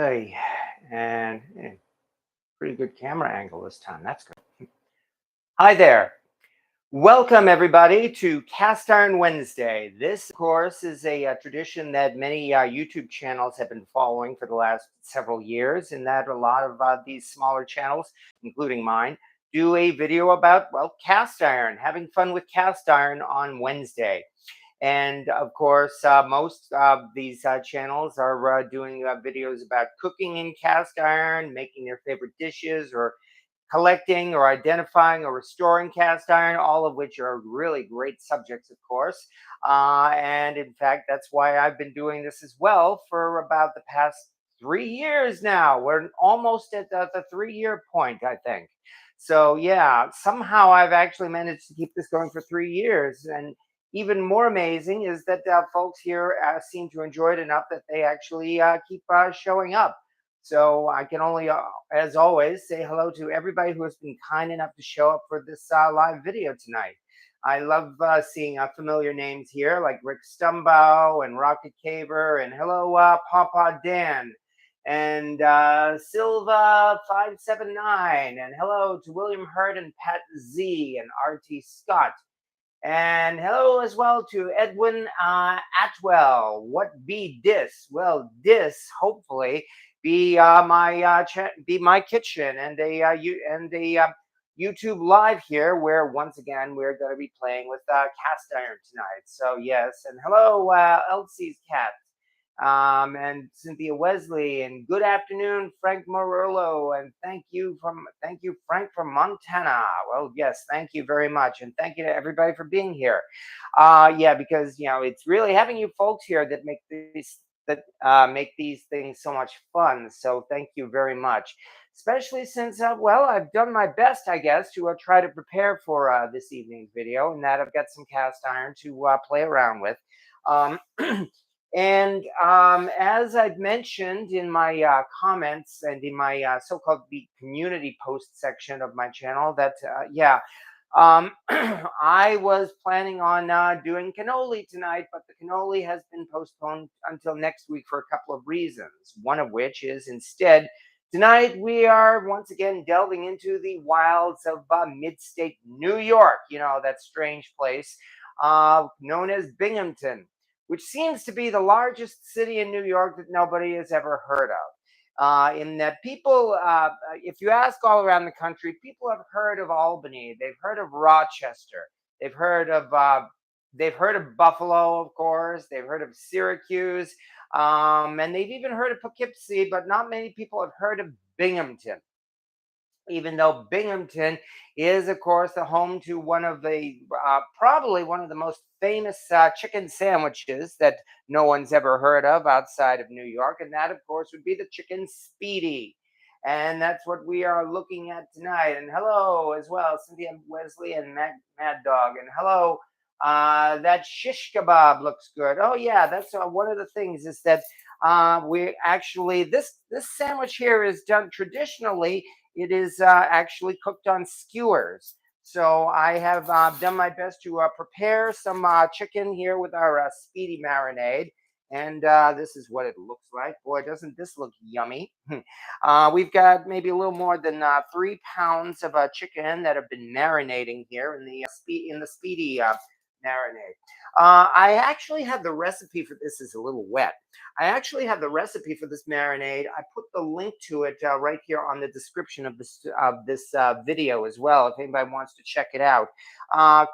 Hey, and pretty good camera angle this time. That's good. Hi there. Welcome, everybody, to Cast Iron Wednesday. This, of course, is a tradition that many YouTube channels have been following for the last several years, and that a lot of these smaller channels, including mine, do a video about, well, cast iron, having fun with cast iron on Wednesday. And of course, most of these channels are doing videos about cooking in cast iron, making their favorite dishes, or collecting or identifying or restoring cast iron, all of which are really great subjects, of course. And in fact, that's why I've been doing this as well for about the past 3 years now. We're almost at the 3 year point, I think. So, yeah, somehow I've actually managed to keep this going for 3 years. And even more amazing is that folks here seem to enjoy it enough that they actually keep showing up. So I can only, as always, say hello to everybody who has been kind enough to show up for this live video tonight. I love seeing familiar names here like Rick Stumbow and Rocket Caver, and hello, Papa Dan, and Silva 579, and hello to William Hurt and Pat Z and RT Scott. And hello as well to Edwin Atwell. What be this? Well, this hopefully be be my kitchen and a YouTube live here, where once again we're going to be playing with cast iron tonight. So yes, and hello Elsie's cat. And Cynthia Wesley, and good afternoon, Frank Morello, and thank you, Frank from Montana. Well, yes, thank you very much, and thank you to everybody for being here. Yeah, because it's really having you folks here that make these things so much fun. So thank you very much, especially since well, I've done my best, I guess, to try to prepare for this evening's video, and that I've got some cast iron to play around with. And as I've mentioned in my comments and in my so-called the community post section of my channel, that I was planning on doing cannoli tonight, but the cannoli has been postponed until next week for a couple of reasons. One of which is instead, tonight we are once again delving into the wilds of mid-state New York. That strange place known as Binghamton, which seems to be the largest city in New York that nobody has ever heard of. In that people, if you ask all around the country, people have heard of Albany, they've heard of Rochester, they've heard of Buffalo, of course, they've heard of Syracuse, and they've even heard of Poughkeepsie, but not many people have heard of Binghamton. Even though Binghamton is, of course, the home to one of the probably one of the most famous chicken sandwiches that no one's ever heard of outside of New York, and that, of course, would be the chicken speedy. And that's what we are looking at tonight. And hello as well, Cynthia Wesley and Mad Dog. And hello, that shish kebab looks good. Oh yeah, that's one of the things is that we actually this sandwich here is done traditionally. It is actually cooked on skewers. So I have done my best to prepare some chicken here with our speedy marinade. And this is what it looks like. Boy, doesn't this look yummy? We've got maybe a little more than 3 pounds of chicken that have been marinating here in the speedy marinade. I actually have the recipe for this. Is a little wet. I actually have the recipe for this marinade. I put the link to it right here on the description of this video as well, if anybody wants to check it out.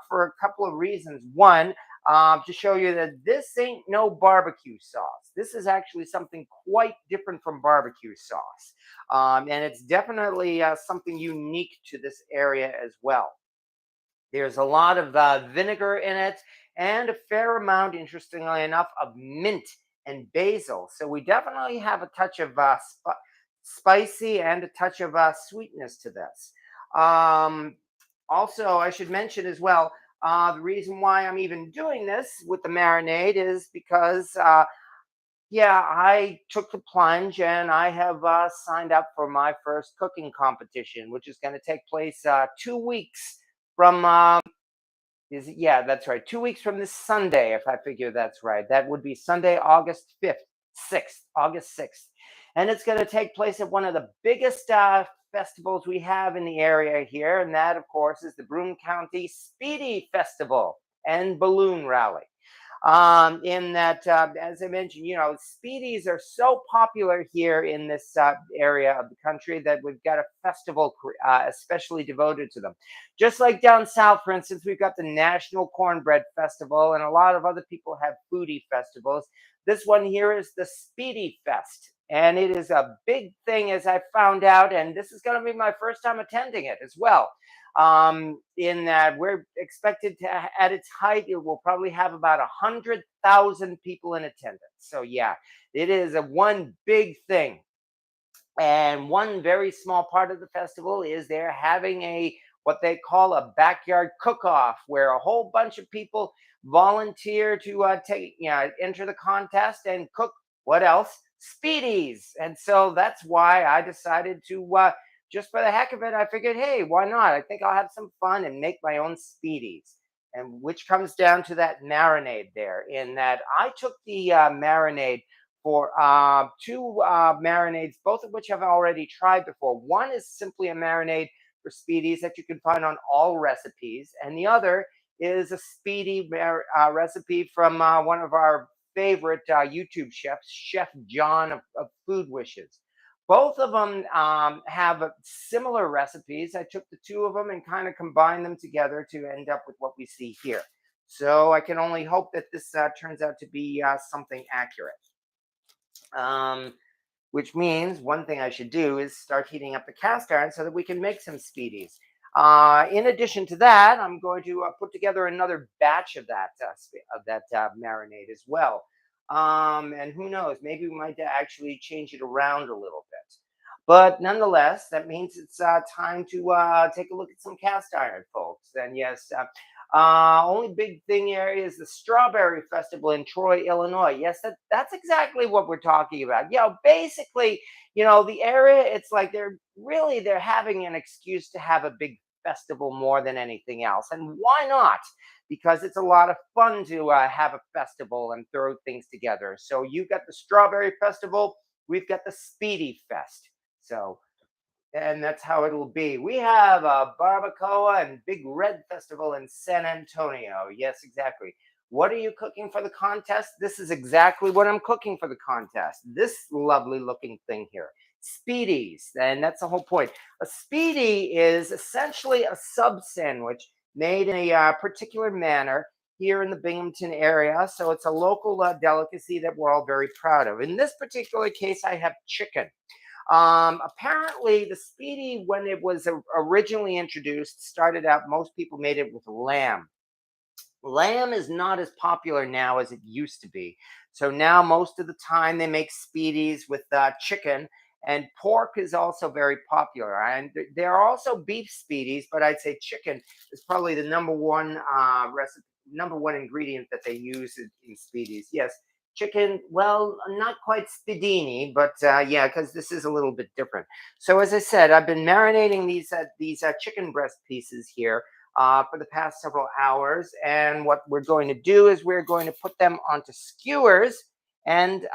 For a couple of reasons. One, to show you that this ain't no barbecue sauce. This is actually something quite different from barbecue sauce. And it's definitely something unique to this area as well. There's a lot of vinegar in it and a fair amount, interestingly enough, of mint and basil. So we definitely have a touch of spicy and a touch of sweetness to this. Also, I should mention as well, the reason why I'm even doing this with the marinade is because, I took the plunge and I have signed up for my first cooking competition, which is going to take place 2 weeks from that's right. 2 weeks from this Sunday, if I figure that's right. That would be Sunday, August 6th. And it's going to take place at one of the biggest festivals we have in the area here. And that, of course, is the Broome County Spiedie Festival and Balloon Rally. In that, as I mentioned, speedies are so popular here in this area of the country that we've got a festival especially devoted to them. Just like down south, for instance, we've got the National Cornbread Festival, and a lot of other people have foodie festivals. This one here is the Speedy Fest, and it is a big thing, as I found out, and this is going to be my first time attending it as well. In that we're expected to, at its height, it will probably have about 100,000 people in attendance. So yeah, it is a one big thing. And one very small part of the festival is they're having what they call a backyard cook-off, where a whole bunch of people volunteer to enter the contest and cook what else? Speedies. And so that's why I decided to just for the heck of it, I figured, hey, why not? I think I'll have some fun and make my own speedies. And which comes down to that marinade there, in that I took the marinade for two marinades, both of which I've already tried before. One is simply a marinade for speedies that you can find on all recipes, and the other is a speedy recipe from one of our favorite YouTube chefs, Chef John of Food Wishes. Both of them have similar recipes. I took the two of them and kind of combined them together to end up with what we see here. So I can only hope that this turns out to be something accurate. Which means one thing I should do is start heating up the cast iron so that we can make some speedies. In addition to that, I'm going to put together another batch of that marinade as well. And who knows, maybe we might actually change it around a little bit. But nonetheless, that means it's time to take a look at some cast iron, folks. And yes, only big thing here is the Strawberry Festival in Troy, Illinois. Yes, that's exactly what we're talking about. Basically, the area, it's like they're having an excuse to have a big festival more than anything else. And why not? Because it's a lot of fun to have a festival and throw things together. So you've got the Strawberry Festival, we've got the Speedy Fest. So, and that's how it'll be. We have a barbacoa and Big Red Festival in San Antonio. Yes, exactly. What are you cooking for the contest? This is exactly what I'm cooking for the contest. This lovely looking thing here. Speedies, and that's the whole point. A speedy is essentially a sub sandwich made in a particular manner here in the Binghamton area. So it's a local delicacy that we're all very proud of. In this particular case, I have chicken. Apparently, the speedy, when it was originally introduced, started out, most people made it with lamb. Lamb is not as popular now as it used to be. So now most of the time they make speedies with chicken, and pork is also very popular. And there are also beef speedies, but I'd say chicken is probably the number one recipe, number one ingredient that they use in speedies. Yes, chicken, well, not quite spiedini, but yeah, because this is a little bit different. So as I said, I've been marinating these chicken breast pieces here for the past several hours. And what we're going to do is we're going to put them onto skewers and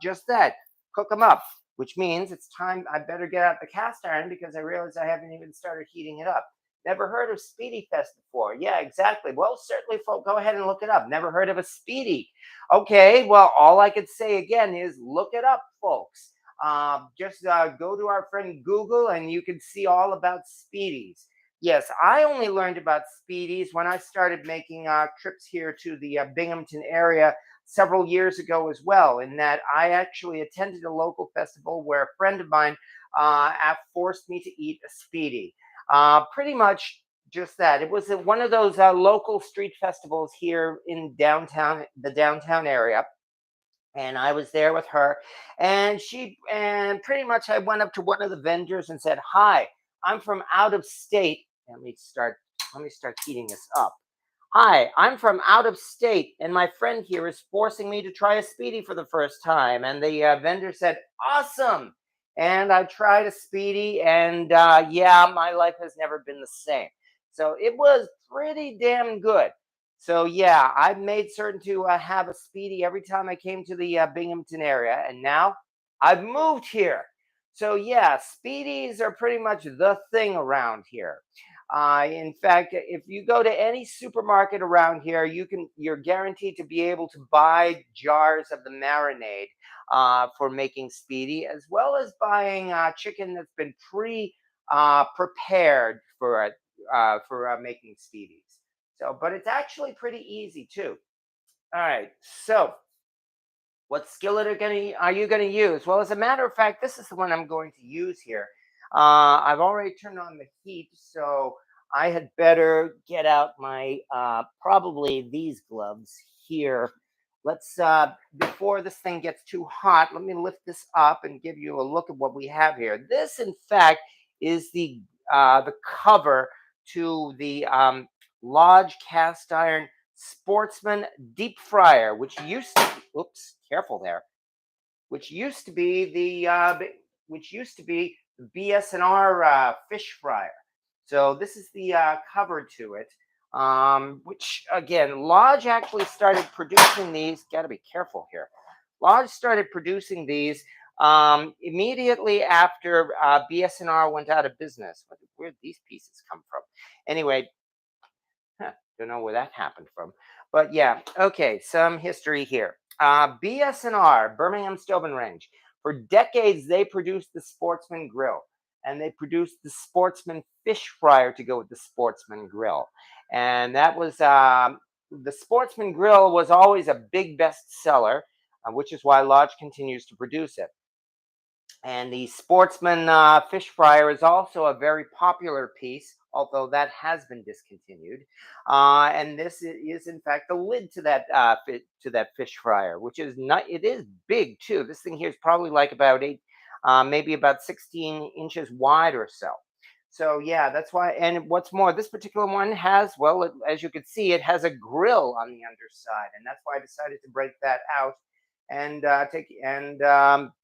just that, cook them up, which means it's time. I better get out the cast iron because I realize I haven't even started heating it up. Never heard of Speedy Fest before. Yeah, exactly. Well, certainly, folks, go ahead and look it up. Never heard of a Speedy. Okay, well, all I could say again is look it up, folks. Just go to our friend Google and you can see all about Speedies. Yes, I only learned about speedies when I started making trips here to the Binghamton area several years ago as well. In that I actually attended a local festival where a friend of mine forced me to eat a speedy. Pretty much just that. It was one of those local street festivals here in the downtown area. And I was there with her, and pretty much I went up to one of the vendors and said, "Hi, I'm from out of state." Let me start heating this up. "Hi, I'm from out of state, and my friend here is forcing me to try a speedy for the first time." And the vendor said, "Awesome." And I tried a speedy, and yeah, my life has never been the same. So it was pretty damn good. So yeah, I made certain to have a speedy every time I came to the Binghamton area, and now I've moved here. So yeah, speedies are pretty much the thing around here. In fact, if you go to any supermarket around here, you're guaranteed to be able to buy jars of the marinade for making speedy, as well as buying chicken that's been prepared for making speedies. So, but it's actually pretty easy too. All right, so what skillet are you gonna use? Well, as a matter of fact, this is the one I'm going to use here. I've already turned on the heat, so I had better get out my probably these gloves here. Let's before this thing gets too hot, let me lift this up and give you a look at what we have here. This, in fact, is the cover to the Lodge cast iron Sportsman deep fryer, which used to oops, careful there, which used to be the BS&R fish fryer. So this is the cover to it, which again, Lodge actually started producing these. Got to be careful here. Lodge started producing these immediately after BS&R went out of business. Where did these pieces come from? Anyway, don't know where that happened from. But yeah, okay, some history here. BS&R, Birmingham Stove and Range. For decades, they produced the Sportsman Grill, and they produced the Sportsman Fish Fryer to go with the Sportsman Grill. And that was, the Sportsman Grill was always a big bestseller, which is why Lodge continues to produce it. And the Sportsman fish fryer is also a very popular piece, although that has been discontinued. And this is, in fact, the lid to that fish fryer, which is not. It is big too. This thing here is probably like about maybe about 16 inches wide or so. So yeah, that's why. And what's more, this particular one has, well, as you can see, it has a grill on the underside, and that's why I decided to break that out and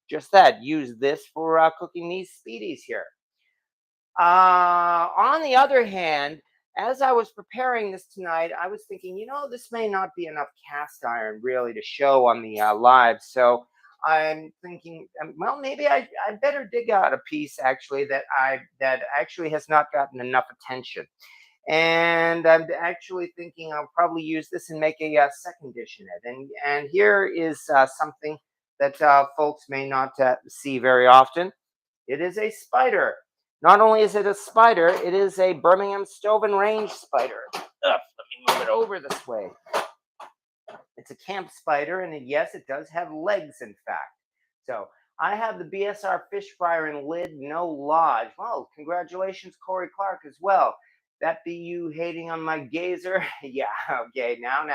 just that, use this for cooking these speedies here. On the other hand, as I was preparing this tonight, I was thinking, this may not be enough cast iron really to show on the live. So I'm thinking, well, maybe I better dig out a piece actually that actually has not gotten enough attention. And I'm actually thinking I'll probably use this and make a second dish in it. And here is something that folks may not see very often. It is a spider. Not only is it a spider, it is a Birmingham Stove and Range spider. Ugh, let me move it over this way. It's a camp spider, and yes, it does have legs, in fact. So I have the BSR fish fryer and lid, no Lodge. Well, congratulations, Corey Clark, as well. That be you hating on my gazer? Yeah, okay, now.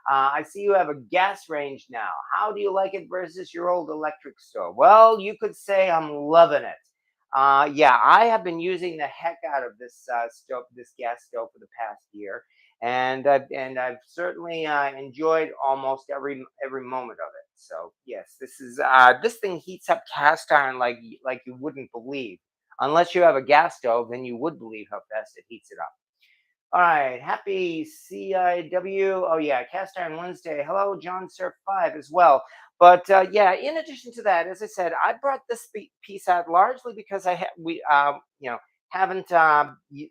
I see you have a gas range now. How do you like it versus your old electric stove? Well, you could say I'm loving it. Yeah, I have been using the heck out of this this gas stove for the past year, and I've certainly enjoyed almost every moment of it. So yes, this thing heats up cast iron like you wouldn't believe. Unless you have a gas stove, then you would believe how fast it heats it up. All right, happy CIW. Oh yeah, Cast Iron Wednesday. Hello, John Surf 5 as well. But yeah, in addition to that, as I said, I brought this piece out largely because we haven't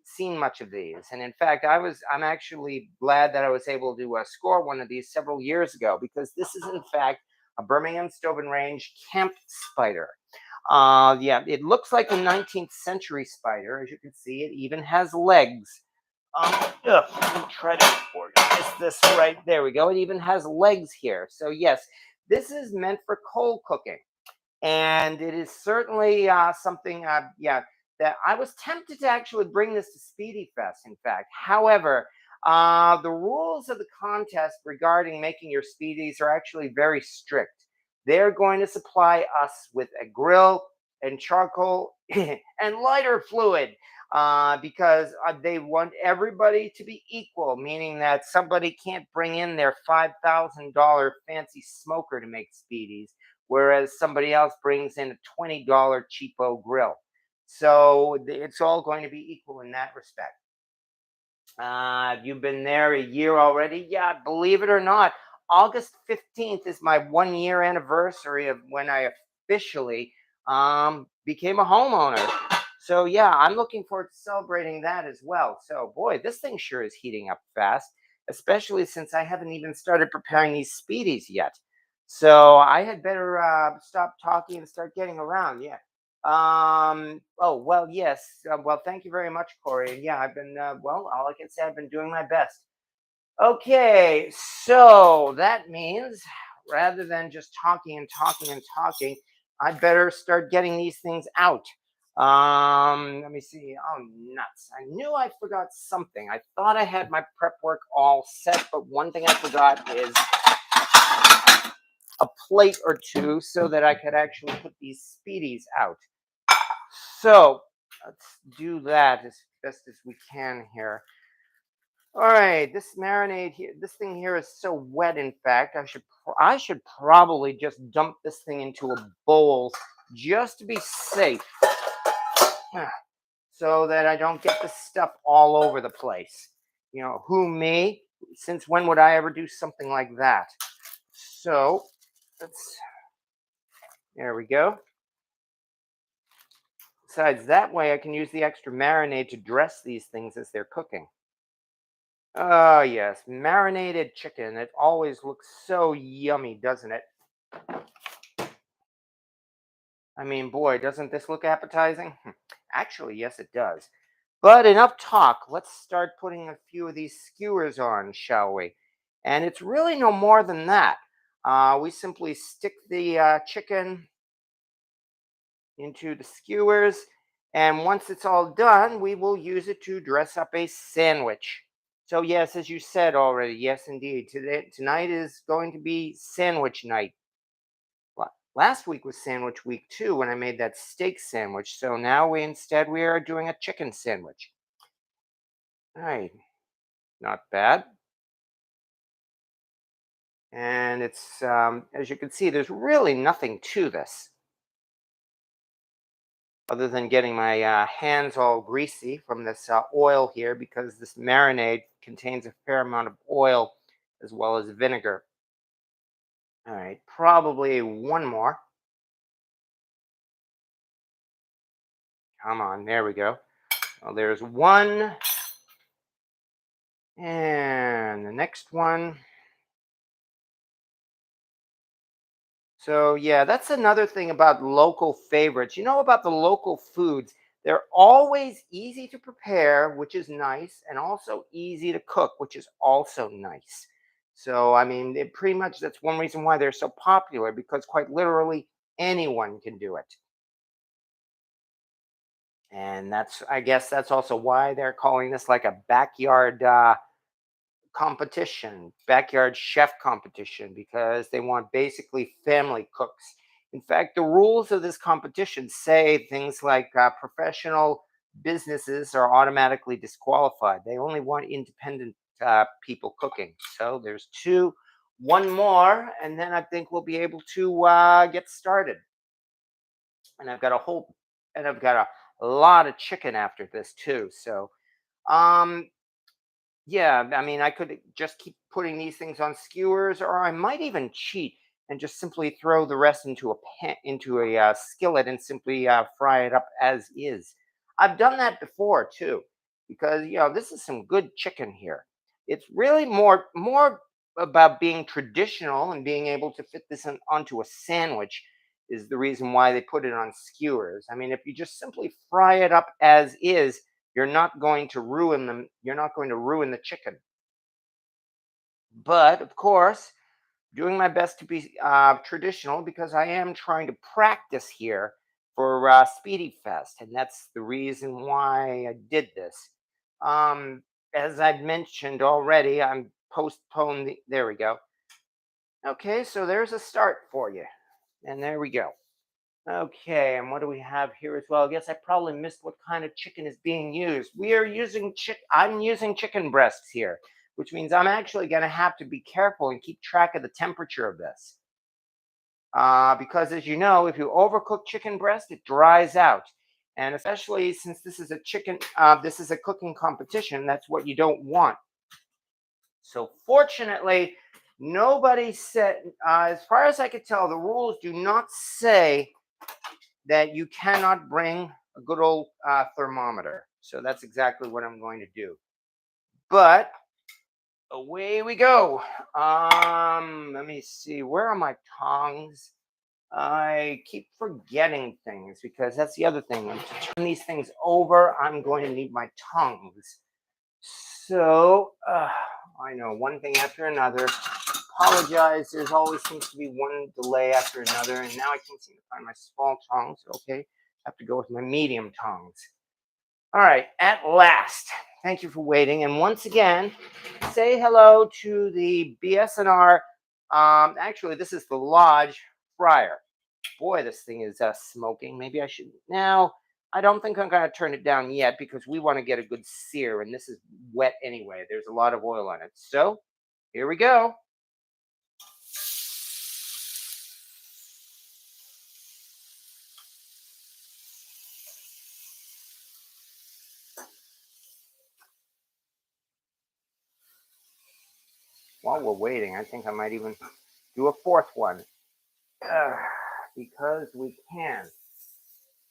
seen much of these, and in fact, I'm actually glad that I was able to score one of these several years ago, because this is in fact a Birmingham Stove and Range camp spider. Yeah, it looks like a 19th century spider. As you can see, it even has legs. Let me try to organize this right. There we go. It even has legs here. So yes, this is meant for coal cooking, and it is certainly something. Yeah, that I was tempted to actually bring this to Speedy Fest. In fact, however, the rules of the contest regarding making your speedies are actually very strict. They're going to supply us with a grill and charcoal and lighter fluid, because they want everybody to be equal, meaning that somebody can't bring in their $5,000 fancy smoker to make speedies, whereas somebody else brings in a $20 cheapo grill. So it's all going to be equal in that respect. You've been there a year already? Yeah, believe it or not, August 15th is my 1 year anniversary of when I officially became a homeowner. So yeah, I'm looking forward to celebrating that as well. So boy, this thing sure is heating up fast, especially since I haven't even started preparing these speedies yet. So I had better stop talking and start getting around. Yeah. Oh well, yes. Well, thank you very much, Corey. And yeah, I've been well. All I can say, I've been doing my best. Okay, so that means rather than just talking and talking and talking, I better start getting these things out. Let me see. Oh, nuts. I knew I forgot something. I thought I had my prep work all set, but one thing I forgot is a plate or two so that I could actually put these speedies out. So let's do that as best as we can here. All right, this marinade here, this thing here is so wet. In fact, I should probably just dump this thing into a bowl just to be safe, so that I don't get the stuff all over the place. You know, who me? Since when would I ever do something like that? So let's. There we go. Besides, that way I can use the extra marinade to dress these things as they're cooking. Oh, yes, marinated chicken. It always looks so yummy, doesn't it? I mean, boy, doesn't this look appetizing? Actually, yes, it does. But enough talk. Let's start putting a few of these skewers on, shall we? And it's really no more than that. We simply stick the chicken into the skewers, and once it's all done, we will use it to dress up a sandwich. So yes, as you said already, yes, indeed. Tonight is going to be sandwich night. Last week was sandwich week too when I made that steak sandwich. So now we are doing a chicken sandwich. All right, not bad. And it's as you can see, there's really nothing to this other than getting my hands all greasy from this oil here, because this marinade contains a fair amount of oil as well as vinegar. All right, probably one more. Come on, there we go. Well, there's one. And the next one. So, yeah, that's another thing about local favorites. You know about the local foods, they're always easy to prepare, which is nice, and also easy to cook, which is also nice. So, I mean, it pretty much that's one reason why they're so popular, because quite literally anyone can do it. And I guess that's also why they're calling this like a backyard competition, backyard chef competition, because they want basically family cooks. In fact, the rules of this competition say things like professional businesses are automatically disqualified. They only want independent people cooking. So there's two, one more, and then I think we'll be able to get started. And I've got a lot of chicken after this too. So um, yeah, I mean, I could just keep putting these things on skewers, or I might even cheat and just simply throw the rest into a skillet and simply fry it up as is. I've done that before too, because this is some good chicken here. It's really more about being traditional and being able to fit this onto a sandwich is the reason why they put it on skewers. I mean, if you just simply fry it up as is, you're not going to ruin them. You're not going to ruin the chicken. But of course, doing my best to be traditional, because I am trying to practice here for Speedy Fest, and that's the reason why I did this. Um, as I've mentioned already, I'm postponed. There we go. Okay, so there's a start for you, and there we go. Okay, and what do we have here as well? I guess I probably missed what kind of chicken is being used. We are using I'm using chicken breasts here, which means I'm actually going to have to be careful and keep track of the temperature of this. Because as you know, if you overcook chicken breast, it dries out. And especially since this is a cooking competition, that's what you don't want. So fortunately, nobody said, as far as I could tell, the rules do not say that you cannot bring a good old thermometer. So that's exactly what I'm going to do. But away we go. Let me see. Where are my tongs? I keep forgetting things because that's the other thing. To turn these things over, I'm going to need my tongs. So I know one thing after another. Apologize. There's always seems to be one delay after another, and now I can't seem to find my small tongs. Okay, have to go with my medium tongs. All right, at last. Thank you for waiting, and once again, say hello to the BSNR. Actually, this is the Lodge Fryer. Boy, this thing is smoking. Maybe I should now. I don't think I'm going to turn it down yet because we want to get a good sear, and this is wet anyway. There's a lot of oil on it. So here we go. While we're waiting, I think I might even do a fourth one because we can.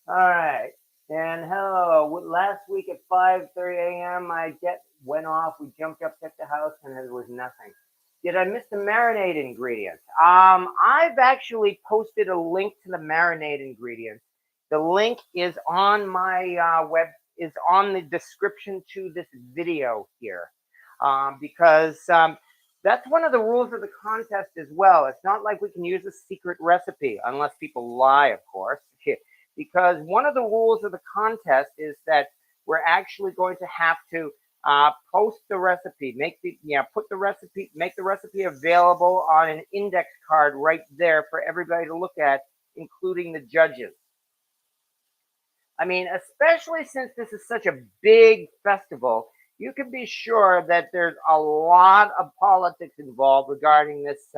All right. And hello. Last week at 5:30 a.m., my jet went off. We jumped up, checked the house, and there was nothing. Did I miss the marinade ingredients? I've actually posted a link to the marinade ingredients. The link is on my is on the description to this video here, because that's one of the rules of the contest as well. It's not like we can use a secret recipe unless people lie, of course. Because one of the rules of the contest is that we're actually going to have to post the recipe, make the recipe available on an index card right there for everybody to look at, including the judges. I mean, especially since this is such a big festival, you can be sure that there's a lot of politics involved regarding this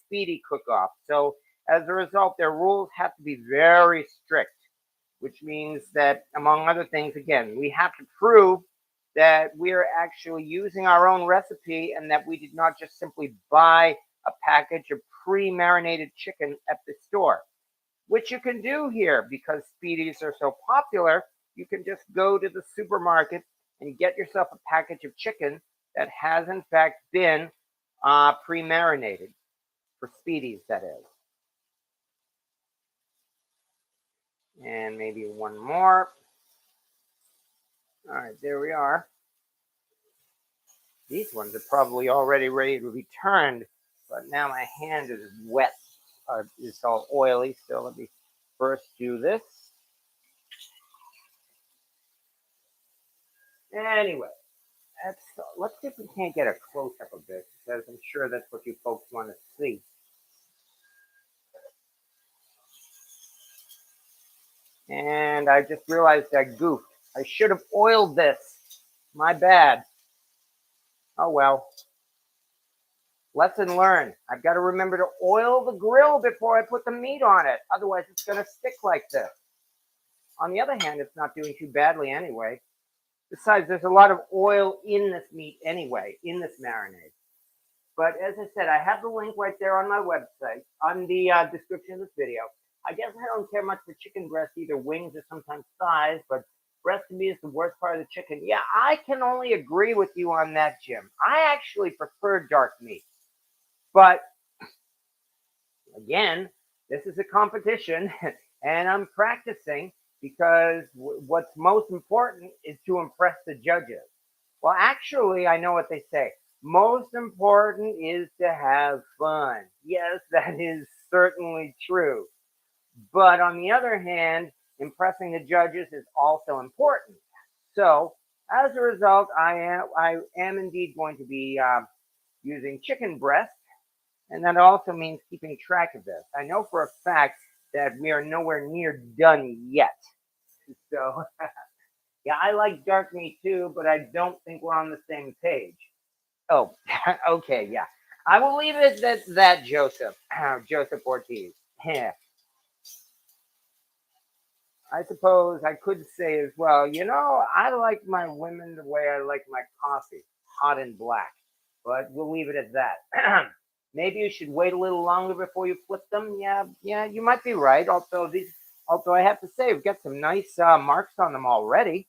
speedy cook-off. So as a result, their rules have to be very strict, which means that, among other things, again, we have to prove that we are actually using our own recipe and that we did not just simply buy a package of pre-marinated chicken at the store, which you can do here because speedies are so popular. You can just go to the supermarket and get yourself a package of chicken that has, in fact, been pre-marinated for speedies, that is. And maybe one more. All right, there we are. These ones are probably already ready to be turned, but now my hand is wet. It's all oily, so let me first do this. Anyway, let's see if we can't get a close-up of this, because I'm sure that's what you folks want to see. And I just realized I goofed. I should have oiled this. My bad. Oh well. Lesson learned. I've got to remember to oil the grill before I put the meat on it. Otherwise, it's going to stick like this. On the other hand, it's not doing too badly anyway. Besides, there's a lot of oil in this meat anyway, in this marinade. But as I said, I have the link right there on my website, on the description of this video. I guess I don't care much for chicken breast, either wings or sometimes thighs, but breast to me is the worst part of the chicken. Yeah, I can only agree with you on that, Jim. I actually prefer dark meat. But again, this is a competition, and I'm practicing because what's most important is to impress the judges. Well, actually, I know what they say. Most important is to have fun. Yes, that is certainly true. But on the other hand, impressing the judges is also important. So as a result, I am indeed going to be using chicken breast. And that also means keeping track of this. I know for a fact that we are nowhere near done yet. So, yeah, I like dark meat too, but I don't think we're on the same page. Oh, okay, yeah. I will leave it at that, Joseph. Joseph Ortiz. Yeah. I suppose I could say as well, I like my women the way I like my coffee, hot and black. But we'll leave it at that. maybe you should wait a little longer before you flip them. Yeah, you might be right. Although I have to say, we've got some nice marks on them already.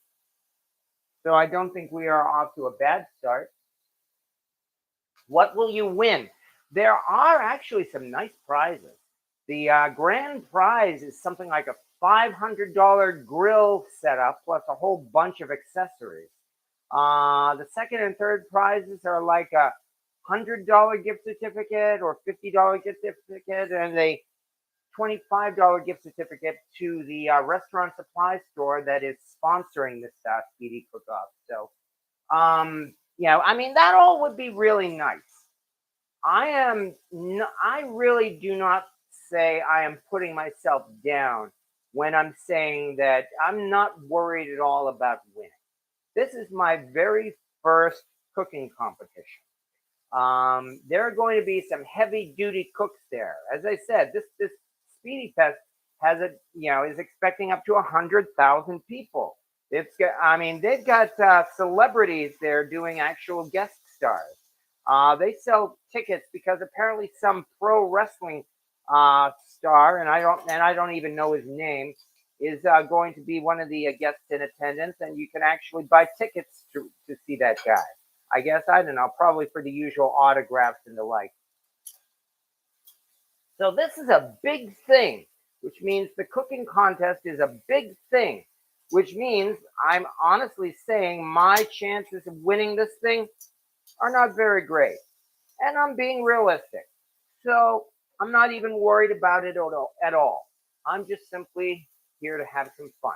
So I don't think we are off to a bad start. What will you win? There are actually some nice prizes. The grand prize is something like a $500 grill setup plus a whole bunch of accessories. The second and third prizes are like a $100 gift certificate or $50 gift certificate and a $25 gift certificate to the restaurant supply store that is sponsoring this speedy cook-off. So, I mean, that all would be really nice. I really do not say I am putting myself down when I'm saying that I'm not worried at all about winning. This is my very first cooking competition. There are going to be some heavy duty cooks there. As I said, this Speedy Fest has is expecting up to 100,000 people. They've got celebrities there doing actual guest stars. They sell tickets because apparently some pro wrestling star, and I don't even know his name, is going to be one of the guests in attendance, and you can actually buy tickets to see that guy. I guess, I don't know, probably for the usual autographs and the like. So this is a big thing, which means the cooking contest is a big thing, which means I'm honestly saying my chances of winning this thing are not very great. And I'm being realistic. So I'm not even worried about it at all. I'm just simply here to have some fun.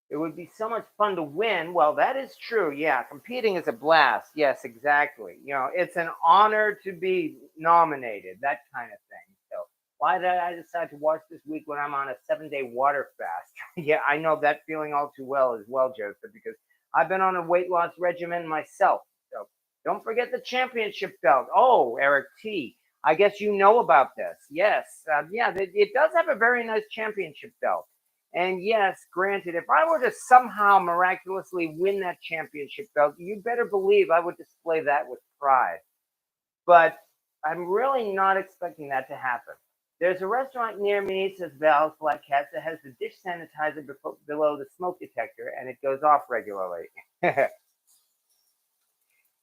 It would be so much fun to win. Well, that is true. Yeah, competing is a blast. Yes, exactly. It's an honor to be nominated, that kind of thing. So why did I decide to watch this week when I'm on a 7-day water fast? Yeah, I know that feeling all too well as well, Joseph, because I've been on a weight loss regimen myself. So don't forget the championship belt. Oh, Eric T. I guess you know about this. Yes. It does have a very nice championship belt. And yes, granted, if I were to somehow miraculously win that championship belt, you better believe I would display that with pride. But I'm really not expecting that to happen. There's a restaurant near me, says Val's Black Cat, that has the dish sanitizer below the smoke detector, and it goes off regularly.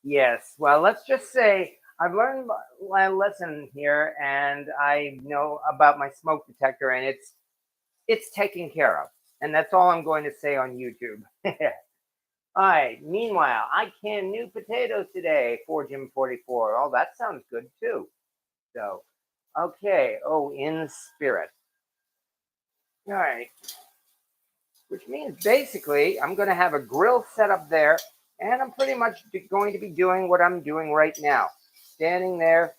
Yes, well, let's just say I've learned my lesson here, and I know about my smoke detector, and it's taken care of. And that's all I'm going to say on YouTube. All right. Meanwhile, I canned new potatoes today for Jim 44. Oh, that sounds good too. So, okay. Oh, in spirit. All right. Which means basically I'm going to have a grill set up there, and I'm pretty much going to be doing what I'm doing right now. Standing there,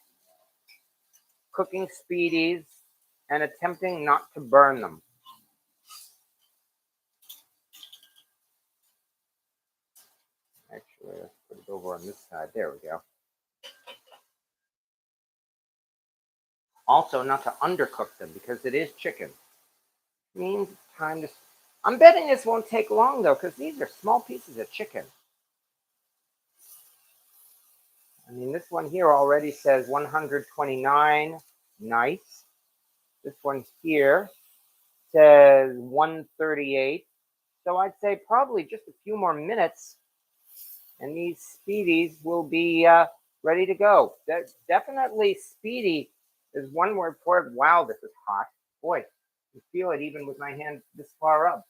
cooking speedies, and attempting not to burn them. Actually, let's put it over on this side. There we go. Also, not to undercook them because it is chicken. Means it's time to. I'm betting this won't take long though, because these are small pieces of chicken. I mean, this one here already says 129. Nice. This one here says 138. So I'd say probably just a few more minutes, and these speedies will be ready to go. Definitely speedy is one word for it. Wow, this is hot. Boy, you feel it even with my hand this far up.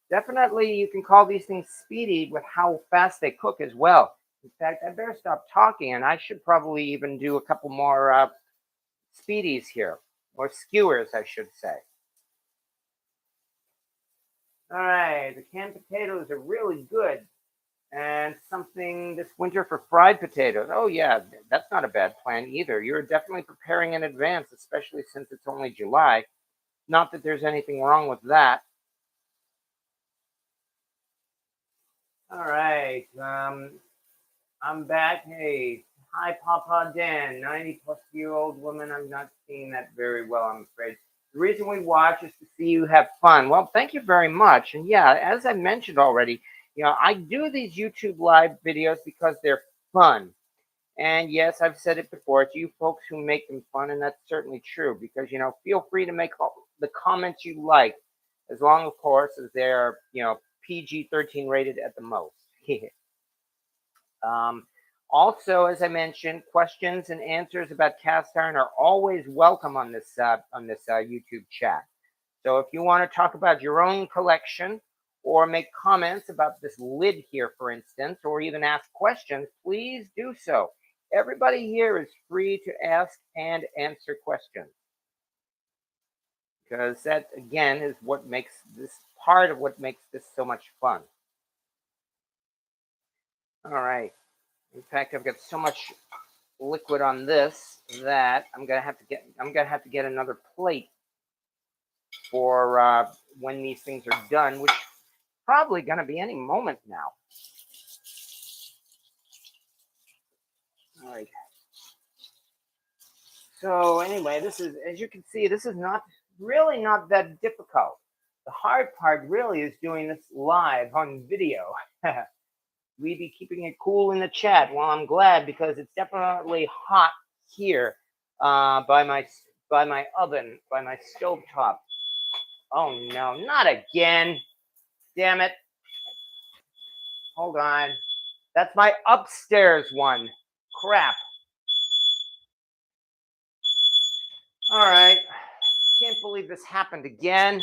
Definitely, you can call these things speedy with how fast they cook as well. In fact, I better stop talking, and I should probably even do a couple more speedies here, or skewers, I should say. All right, the canned potatoes are really good. And something this winter for fried potatoes. Oh, yeah, that's not a bad plan either. You're definitely preparing in advance, especially since it's only July. Not that there's anything wrong with that. All right, I'm back. Hey, hi, Papa Dan, 90-plus-year-old woman. I'm not seeing that very well, I'm afraid. The reason we watch is to see you have fun. Well, thank you very much. And yeah, as I mentioned already, I do these YouTube live videos because they're fun. And yes, I've said it before, it's you folks who make them fun, and that's certainly true because, feel free to make all the comments you like, as long, of course, as they're, PG-13 rated at the most. um, Also, as I mentioned, questions and answers about cast iron are always welcome on this YouTube chat. So if you want to talk about your own collection or make comments about this lid here, for instance, or even ask questions, please do so. Everybody here is free to ask and answer questions because that, again, is what makes this part of what makes this so much fun. All right. In fact, I've got so much liquid on this that I'm gonna have to get another plate for when these things are done, which is probably gonna be any moment now. All right. So anyway, this is, as you can see, this is not that difficult. The hard part really is doing this live on video. We be keeping it cool in the chat. Well, I'm glad because it's definitely hot here by my oven, by my stove top. Oh no, not again. Damn it. Hold on. That's my upstairs one. Crap. All right. Can't believe this happened again.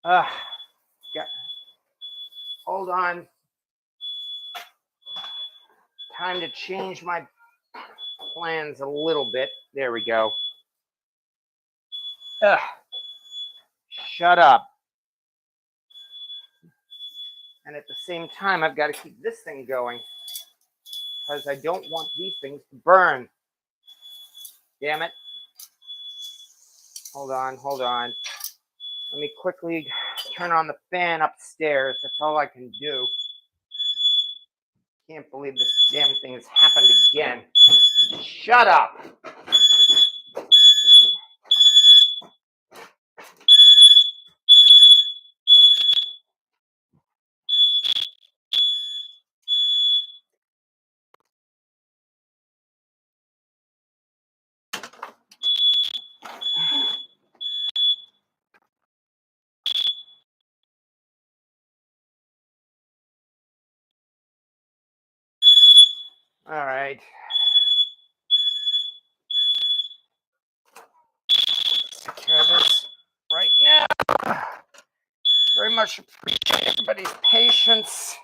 Yeah. Hold on. Time to change my plans a little bit. There we go. Ugh. Shut up. And at the same time, I've got to keep this thing going because I don't want these things to burn. Damn it. Hold on. Let me quickly turn on the fan upstairs. That's all I can do. Can't believe this damn thing has happened again. Shut up. All right. Take care of this right now. Very much appreciate everybody's patience.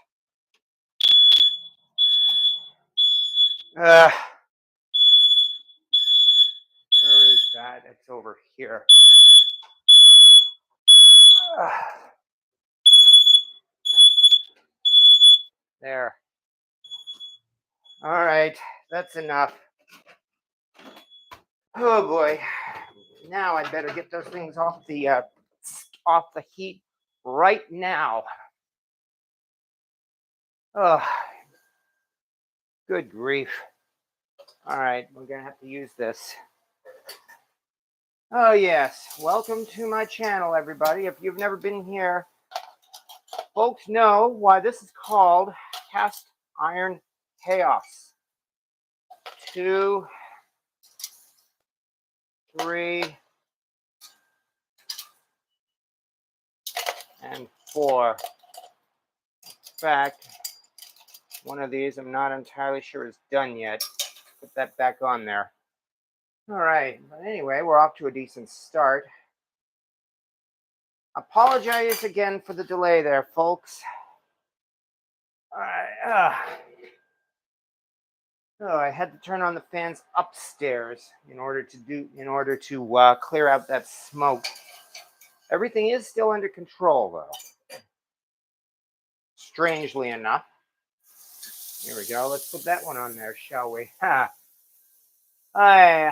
Where is that? It's over here. There. All right, that's enough. Oh boy. Now I better get those things off the heat right now. Oh, good grief. All right, we're gonna have to use this. Oh yes, welcome to my channel, everybody. If you've never been here, folks know why this is called Cast Iron Chaos. 2, 3, and 4. In fact, one of these I'm not entirely sure is done yet. Put that back on there. All right, but anyway, we're off to a decent start. Apologize again for the delay there, folks. All right. Oh, I had to turn on the fans upstairs in order to clear out that smoke. Everything is still under control, though. Strangely enough. Here we go. Let's put that one on there, shall we? Ha. Hi.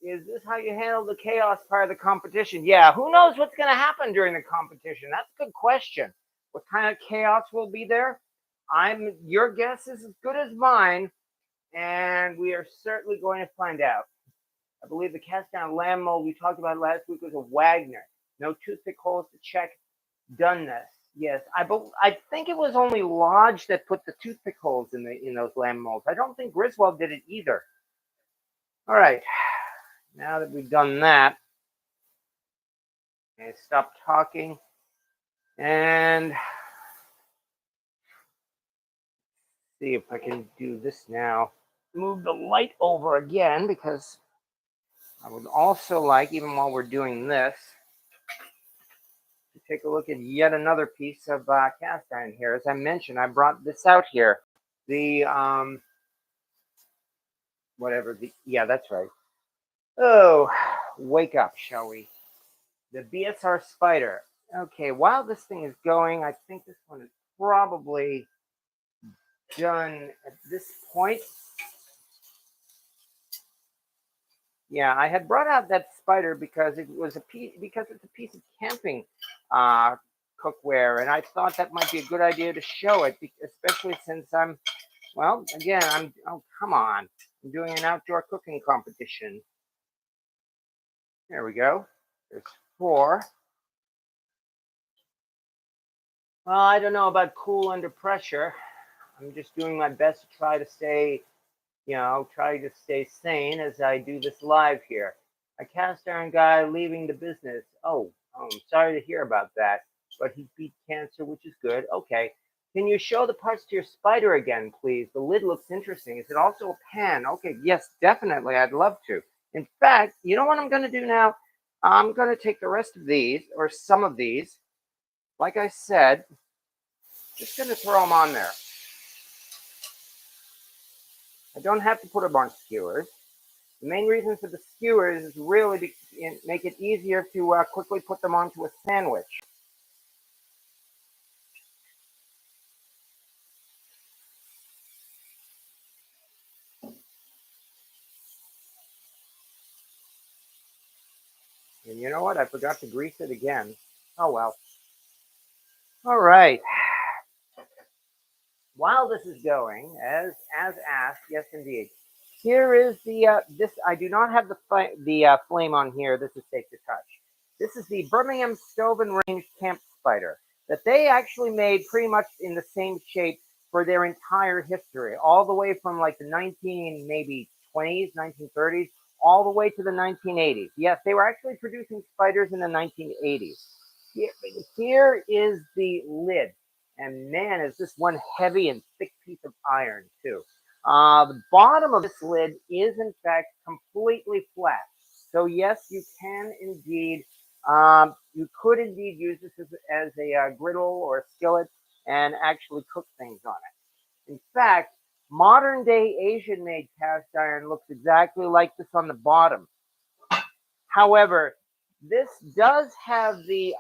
Is this how you handle the chaos part of the competition? Yeah. Who knows what's going to happen during the competition? That's a good question. What kind of chaos will be there? Your guess is as good as mine, and we are certainly going to find out. I believe the cast down lamb mold we talked about last week was a Wagner. No toothpick holes to check. Doneness. Yes, I think it was only Lodge that put the toothpick holes in those lamb molds. I don't think Griswold did it either. All right, now that we've done that, okay, stop talking and see if I can do this now. Move the light over again because I would also like, even while we're doing this, to take a look at yet another piece of cast iron here. As I mentioned, I brought this out here. The whatever the yeah, that's right. Oh, wake up, shall we? The BSR Spider. Okay, while this thing is going, I think this one is probably done at this point. Yeah, I had brought out that spider because it was it's a piece of camping cookware, and I thought that might be a good idea to show it, especially since oh, come on, I'm doing an outdoor cooking competition. There we go. There's 4. Well, I don't know about cool under pressure. I'm just doing my best to try to stay sane as I do this live here. A cast iron guy leaving the business. Oh, I'm sorry to hear about that, but he beat cancer, which is good. Okay. Can you show the parts to your spider again, please? The lid looks interesting. Is it also a pan? Okay, yes, definitely. I'd love to. In fact, you know what I'm going to do now? I'm going to take the rest of these, or some of these, like I said, just going to throw them on there. I don't have to put them on skewers. The main reason for the skewers is really to make it easier to quickly put them onto a sandwich. And you know what? I forgot to grease it again. Oh well. All right. While this is going, as asked, yes indeed. Here is the this. I do not have the flame on here. This is safe to touch. This is the Birmingham Stove and Range Camp Spider that they actually made pretty much in the same shape for their entire history, all the way from like the 1920s, 1930s, all the way to the 1980s. Yes, they were actually producing spiders in the 1980s. Here is the lid. And man, is this one heavy and thick piece of iron, too. The bottom of this lid is, in fact, completely flat. So, yes, you could indeed use this as a griddle or a skillet and actually cook things on it. In fact, modern day Asian made cast iron looks exactly like this on the bottom. However, this does have the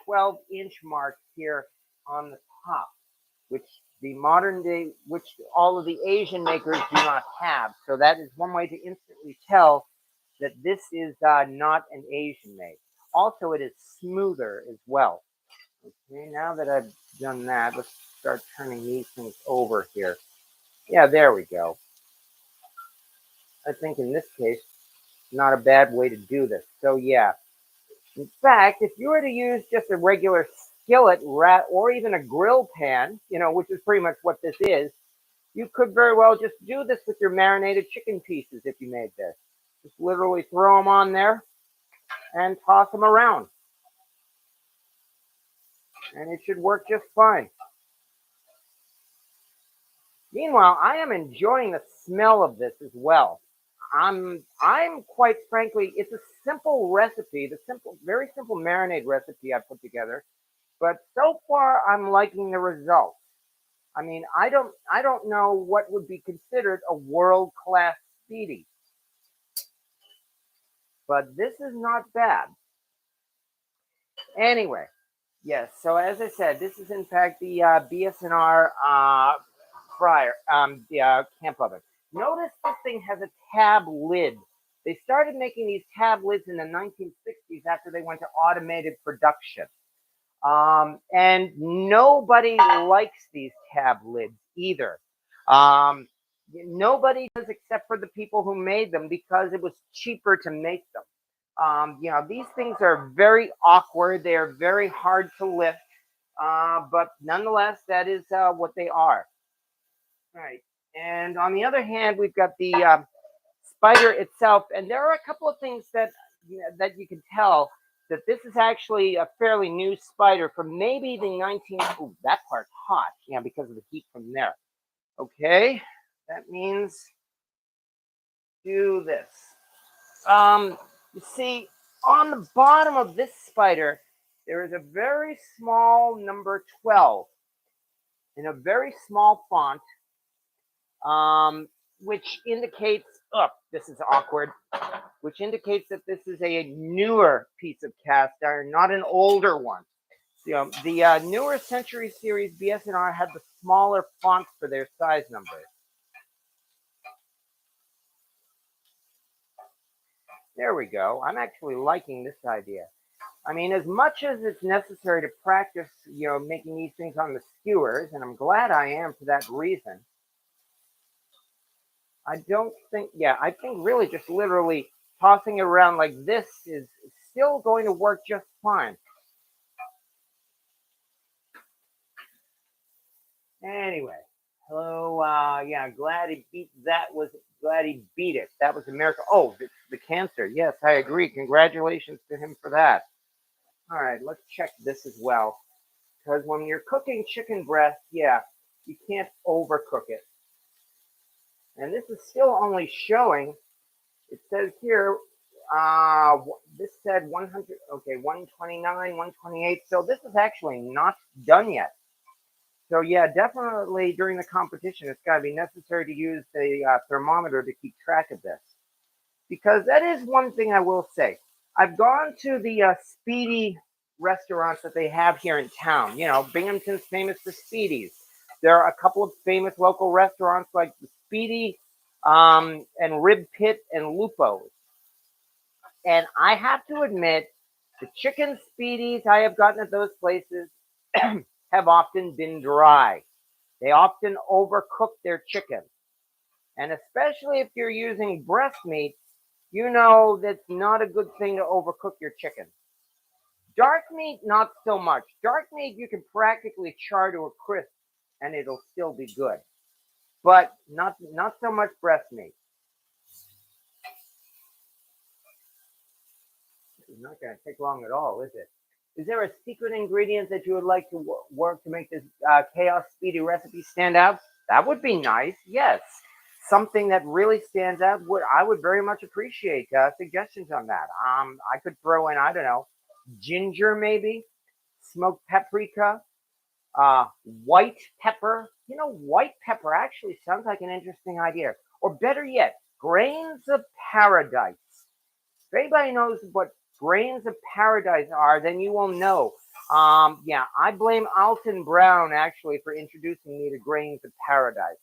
12-inch mark here on the top, which which all of the Asian makers do not have. So that is one way to instantly tell that this is not an Asian made. Also, it is smoother as well. Okay, now that I've done that, let's start turning these things over here. Yeah, there we go. I think in this case, not a bad way to do this. So yeah, in fact, if you were to use just a regular skillet or even a grill pan, which is pretty much what this is, you could very well just do this with your marinated chicken pieces if you made this. Just literally throw them on there and toss them around. And it should work just fine. Meanwhile, I am enjoying the smell of this as well. I'm quite frankly, it's a simple recipe, very simple marinade recipe I put together. But so far, I'm liking the results. I mean, I don't know what would be considered a world-class speedy, but this is not bad. Anyway, yes. So as I said, this is in fact the BSNR fryer, the camp oven. Notice this thing has a tab lid. They started making these tab lids in the 1960s after they went to automated production. And nobody likes these tab lids either. Nobody does except for the people who made them because it was cheaper to make them. These things are very awkward. They are very hard to lift. But nonetheless, that is what they are. All right. And on the other hand, we've got the spider itself, and there are a couple of things that you can tell that this is actually a fairly new spider from maybe the 19. Oh, that part's hot, yeah, because of the heat from there. Okay, that means do this. You see, on the bottom of this spider, there is a very small number 12 in a very small font, which indicates, oh, this is awkward, which indicates that this is a newer piece of cast iron, not an older one. The newer Century Series BS&R had the smaller fonts for their size numbers. There we go. I'm actually liking this idea. I mean, as much as it's necessary to practice, making these things on the skewers, and I'm glad I am for that reason, I think really just literally tossing it around like this is still going to work just fine. Anyway, hello, yeah, glad he beat it. That was America. Oh, the cancer. Yes, I agree. Congratulations to him for that. All right, let's check this as well. Because when you're cooking chicken breast, yeah, you can't overcook it. And this is still only showing, it says here, this said 100, okay, 129, 128. So this is actually not done yet. So yeah, definitely during the competition, it's got to be necessary to use the thermometer to keep track of this. Because that is one thing I will say. I've gone to the speedy restaurants that they have here in town. Binghamton's famous for speedies. There are a couple of famous local restaurants like the Speedy and Rib Pit and Lupo's. And I have to admit, the chicken speedies I have gotten at those places have often been dry. They often overcook their chicken. And especially if you're using breast meat, that's not a good thing to overcook your chicken. Dark meat, not so much. Dark meat, you can practically char to a crisp and it'll still be good. But not so much breast meat. This is not going to take long at all, is it? Is there a secret ingredient that you would like to work to make this Chaos Speedy recipe stand out? That would be nice, yes. Something that really stands out, I would very much appreciate suggestions on that. I could throw in, I don't know, ginger maybe, smoked paprika, white pepper. White pepper actually sounds like an interesting idea. Or better yet, grains of paradise. If anybody knows what grains of paradise are, then you will know. Yeah, I blame Alton Brown actually for introducing me to grains of paradise.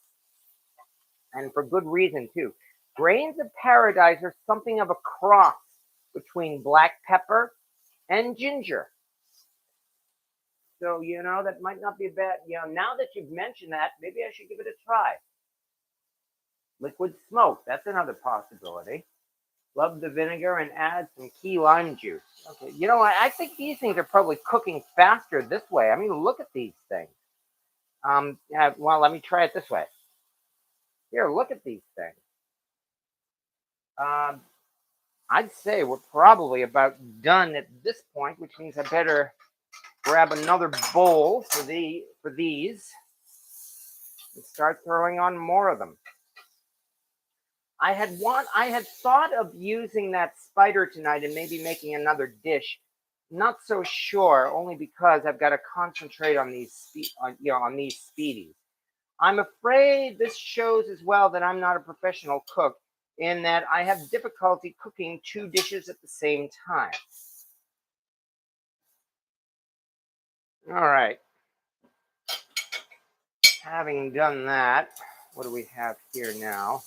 And for good reason too. Grains of paradise are something of a cross between black pepper and ginger. So, that might not be a bad, now that you've mentioned that, maybe I should give it a try. Liquid smoke, that's another possibility. Rub the vinegar and add some key lime juice. Okay, I think these things are probably cooking faster this way. I mean, look at these things. Well, let me try it this way. Here, look at these things. I'd say we're probably about done at this point, which means I better grab another bowl for these and start throwing on more of them. I had thought of using that spider tonight and maybe making another dish. Not so sure, only because I've got to concentrate on these speedies. I'm afraid this shows as well that I'm not a professional cook, in that I have difficulty cooking two dishes at the same time. All right. Having done that, what do we have here now?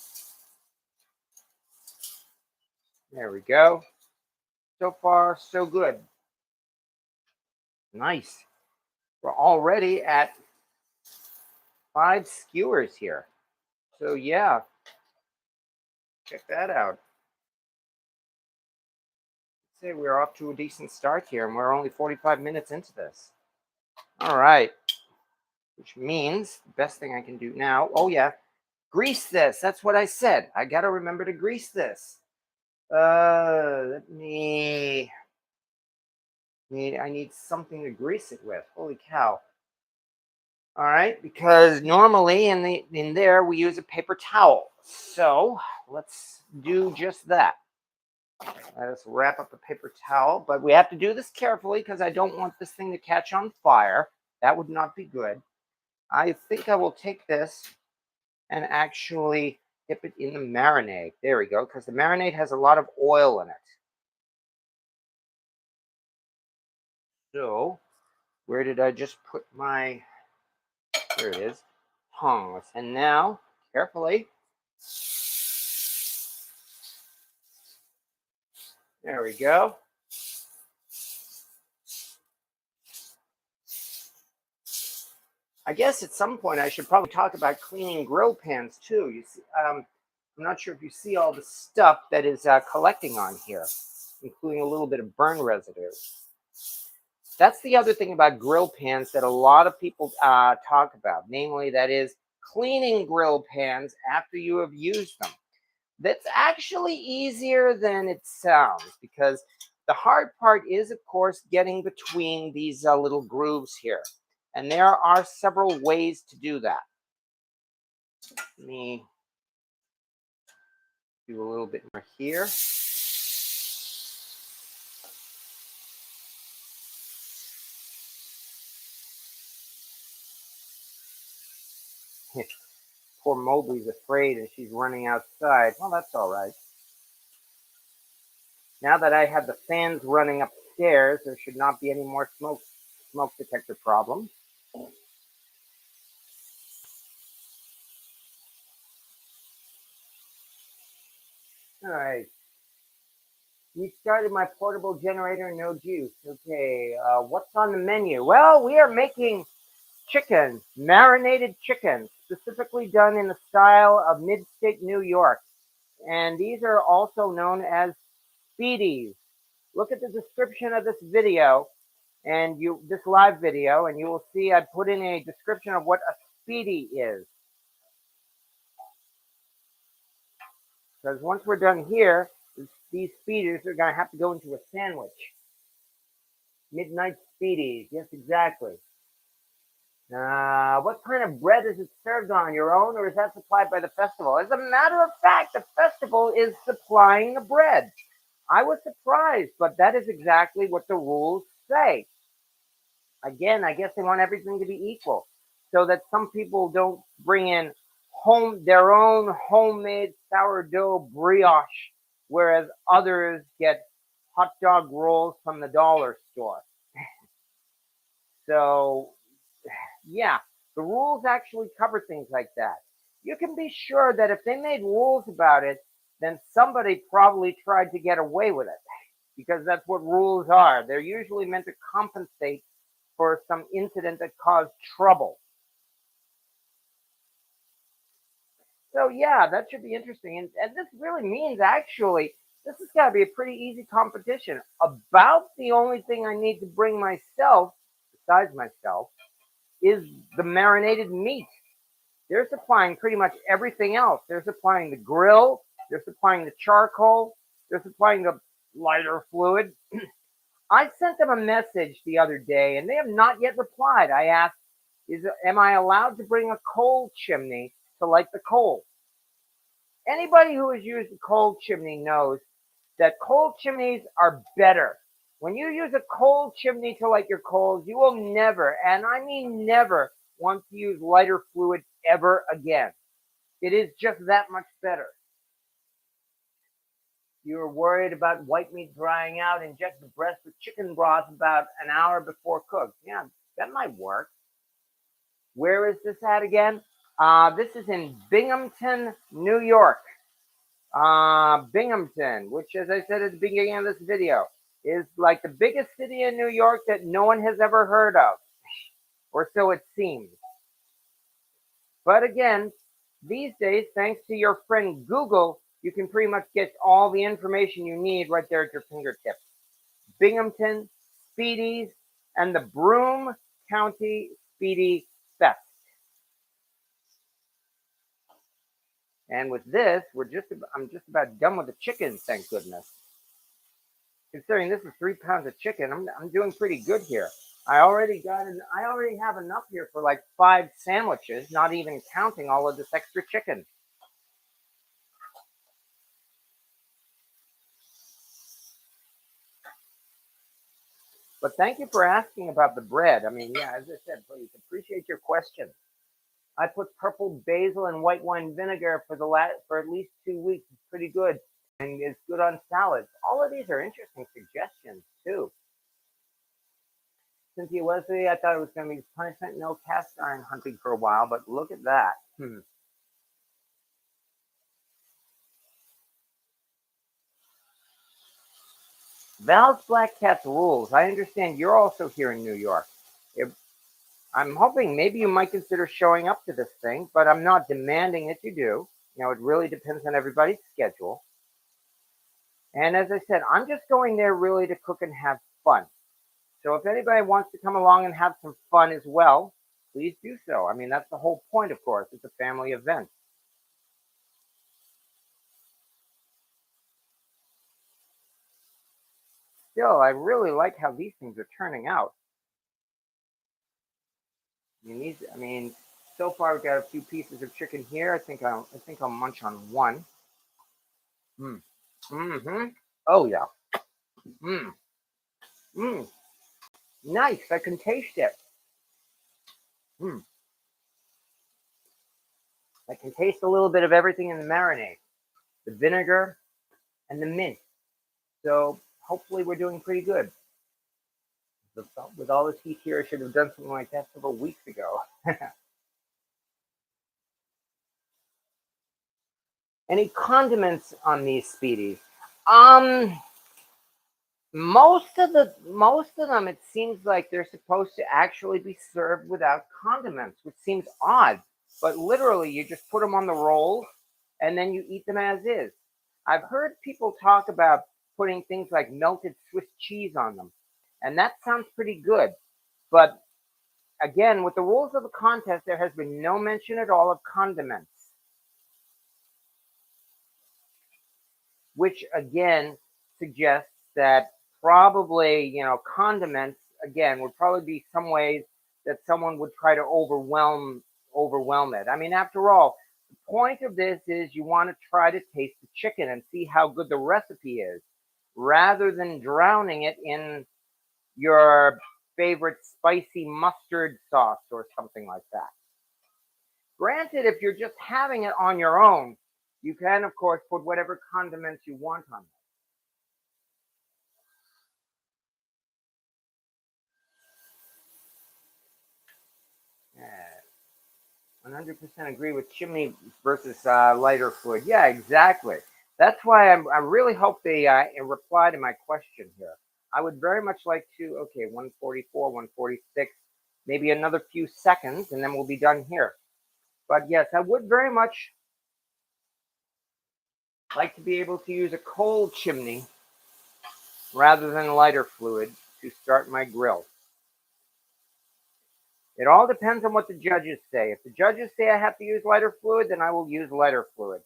There we go. So far, so good. Nice. We're already at 5 skewers here. So yeah, check that out. I'd say we're off to a decent start here, and we're only 45 minutes into this. All right. Which means the best thing I can do now, oh yeah, grease this. That's what I said. I got to remember to grease this. I need something to grease it with. Holy cow. All right, because normally in there we use a paper towel. So let's do just that. Let us wrap up a paper towel, but we have to do this carefully because I don't want this thing to catch on fire. That would not be good. I think I will take this and actually dip it in the marinade. There we go, because the marinade has a lot of oil in it. So, where did I just put my, there it is, tongs. And now, carefully, there we go. I guess at some point I should probably talk about cleaning grill pans too. You see, I'm not sure if you see all the stuff that is collecting on here, including a little bit of burn residue. That's the other thing about grill pans that a lot of people talk about, namely that is cleaning grill pans after you have used them. That's actually easier than it sounds because the hard part is, of course, getting between these little grooves here. And there are several ways to do that. Let me do a little bit more here. Poor Mobley's afraid and she's running outside. Well, that's all right. Now that I have the fans running upstairs, there should not be any more smoke detector problems. All right. We started my portable generator, no juice. Okay, what's on the menu? Well, we are making chicken, marinated chicken, specifically done in the style of mid-state New York. And these are also known as speedies. Look at the description of this video and this live video, and you will see I put in a description of what a speedy is. Because once we're done here, these speedies are going to have to go into a sandwich. Midnight speedies, yes, exactly. What kind of bread is it served on? Your own, or is that supplied by the festival? As a matter of fact, the festival is supplying the bread. I was surprised, but that is exactly what the rules say. Again, I guess they want everything to be equal so that some people don't bring in their own homemade sourdough brioche, whereas others get hot dog rolls from the dollar store. So, yeah, the rules actually cover things like that. You can be sure that if they made rules about it, then somebody probably tried to get away with it because that's what rules are. They're usually meant to compensate for some incident that caused trouble. So yeah, that should be interesting. And this really means actually, this has got to be a pretty easy competition. About the only thing I need to bring myself, besides myself, is the marinated meat. They're supplying pretty much everything else. They're supplying the grill, they're supplying the charcoal, they're supplying the lighter fluid. I sent them a message the other day and they have not yet replied. I asked, am I allowed to bring a coal chimney to light the coal? Anybody who has used a coal chimney knows that coal chimneys are better. When you use a coal chimney to light your coals, you will never, and I mean never, want to use lighter fluid ever again. It is just that much better. You're worried about white meat drying out, inject the breast with chicken broth about an hour before cooked. Yeah, that might work. Where is this at again? This is in Binghamton, New York. Binghamton, which, as I said at the beginning of this video, is like the biggest city in New York that no one has ever heard of, or so it seems. But again, these days, thanks to your friend Google, you can pretty much get all the information you need right there at your fingertips. Binghamton, Speedies, and the Broome County Spiedie Fest. And with this, I'm just about done with the chicken, thank goodness. Considering this is 3 pounds of chicken, I'm doing pretty good here. I already have enough here for like 5 sandwiches, not even counting all of this extra chicken. But thank you for asking about the bread. I mean, yeah, as I said, please appreciate your question. I put purple basil and white wine vinegar for at least 2 weeks. It's pretty good, and it's good on salads. All of these are interesting suggestions too. Cynthia Wesley, I thought it was going to be punishment, no cast iron hunting for a while, but look at that. Val's Black Cat's rules. I understand you're also here in New York. I'm hoping maybe you might consider showing up to this thing, but I'm not demanding that you do. You know, it really depends on everybody's schedule. And as I said, I'm just going there really to cook and have fun. So if anybody wants to come along and have some fun as well, please do so. I mean, that's the whole point, of course. It's a family event. Still, I really like how these things are turning out. I mean, so far we've got a few pieces of chicken here. I think I'll munch on one. Mm-hmm. Oh yeah. Nice. I can taste it. I can taste a little bit of everything in the marinade, the vinegar and the mint. So hopefully we're doing pretty good. With all this heat here, I should have done something like that several weeks ago. Any condiments on these speedies? Most of them, it seems like they're supposed to actually be served without condiments, which seems odd. But literally, you just put them on the rolls and then you eat them as is. I've heard people talk about putting things like melted Swiss cheese on them, and that sounds pretty good. But again, with the rules of the contest, there has been no mention at all of condiments, which again suggests that probably, condiments again would probably be some ways that someone would try to overwhelm it. I mean, after all, the point of this is you want to try to taste the chicken and see how good the recipe is, rather than drowning it in your favorite spicy mustard sauce or something like that. Granted, if you're just having it on your own, you can, of course, put whatever condiments you want on it. 100% agree with chimney versus lighter fluid. Yeah, exactly. That's why I really hope they reply to my question here. I would very much like to, okay, 144, 146, maybe another few seconds, and then we'll be done here. But yes, I would very much like to be able to use a cold chimney rather than lighter fluid to start my grill. It all depends on what the judges say. If the judges say I have to use lighter fluid, then I will use lighter fluid.